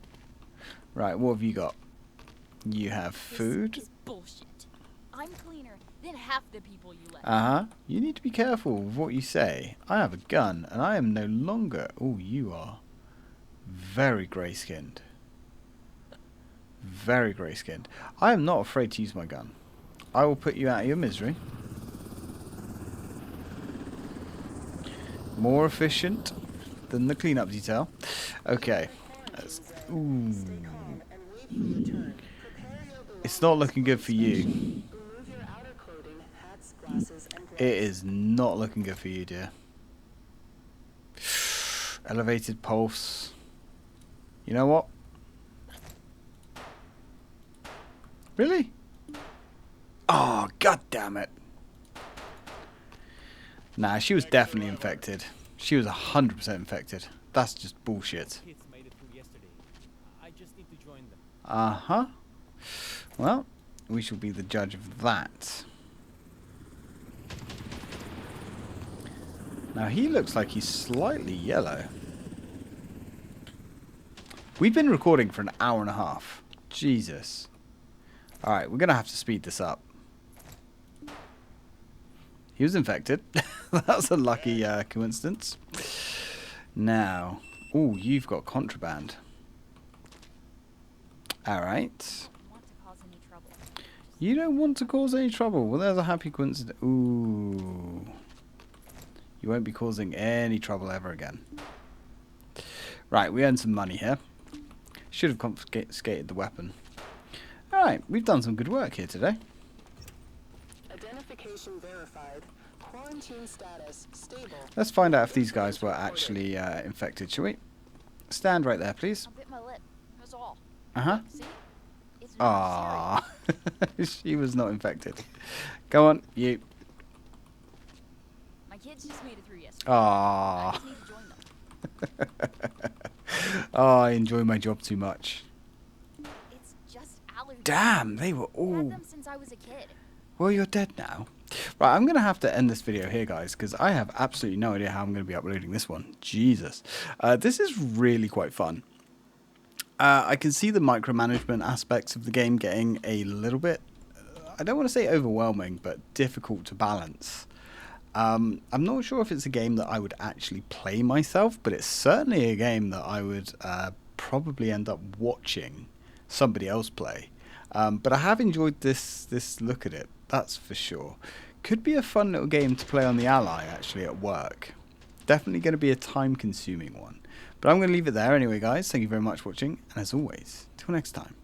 Right, what have you got? You have food. This is bullshit. I'm cleaner than half the people you let. You need to be careful with what you say. I have a gun, and I am no longer... Oh, you are very grey-skinned. Very grey-skinned. I am not afraid to use my gun. I will put you out of your misery. More efficient than the cleanup detail. Okay. Ooh. It's not looking good for you. It is not looking good for you, dear. Elevated pulse. You know what? Really? Oh, god damn it. Nah, she was definitely infected. She was 100% infected. That's just bullshit. Kids made it through yesterday. I just need to join them. Uh-huh. Well, we shall be the judge of that. Now, he looks like he's slightly yellow. We've been recording for an hour and a half. Jesus. Alright, we're going to have to speed this up. He was infected. That's a lucky coincidence. Now, ooh, you've got contraband. Alright. You don't want to cause any trouble. Well, there's a happy coincidence. Ooh. You won't be causing any trouble ever again. Right, we earned some money here. Should have confiscated the weapon. Alright, we've done some good work here today. Identification verified. Quarantine status stable. Let's find out if these guys were actually infected, shall we? Stand right there, please. I bit my lip. That's all. Uh-huh. See? It's not Aww. She was not infected. Go on, you. My kids just made it through yesterday. Aww. I just need to join them. Oh, I enjoy my job too much. It's just allergies. Damn, they were I've all... had them since I was a kid. Well, you're dead now. Right, I'm going to have to end this video here, guys, because I have absolutely no idea how I'm going to be uploading this one. Jesus. This is really quite fun. I can see the micromanagement aspects of the game getting a little bit, I don't want to say overwhelming, but difficult to balance. I'm not sure if it's a game that I would actually play myself, but it's certainly a game that I would probably end up watching somebody else play. But I have enjoyed this look at it, that's for sure. Could be a fun little game to play on the Ally, actually, at work. Definitely going to be a time-consuming one. But I'm going to leave it there anyway, guys. Thank you very much for watching, and as always, till next time.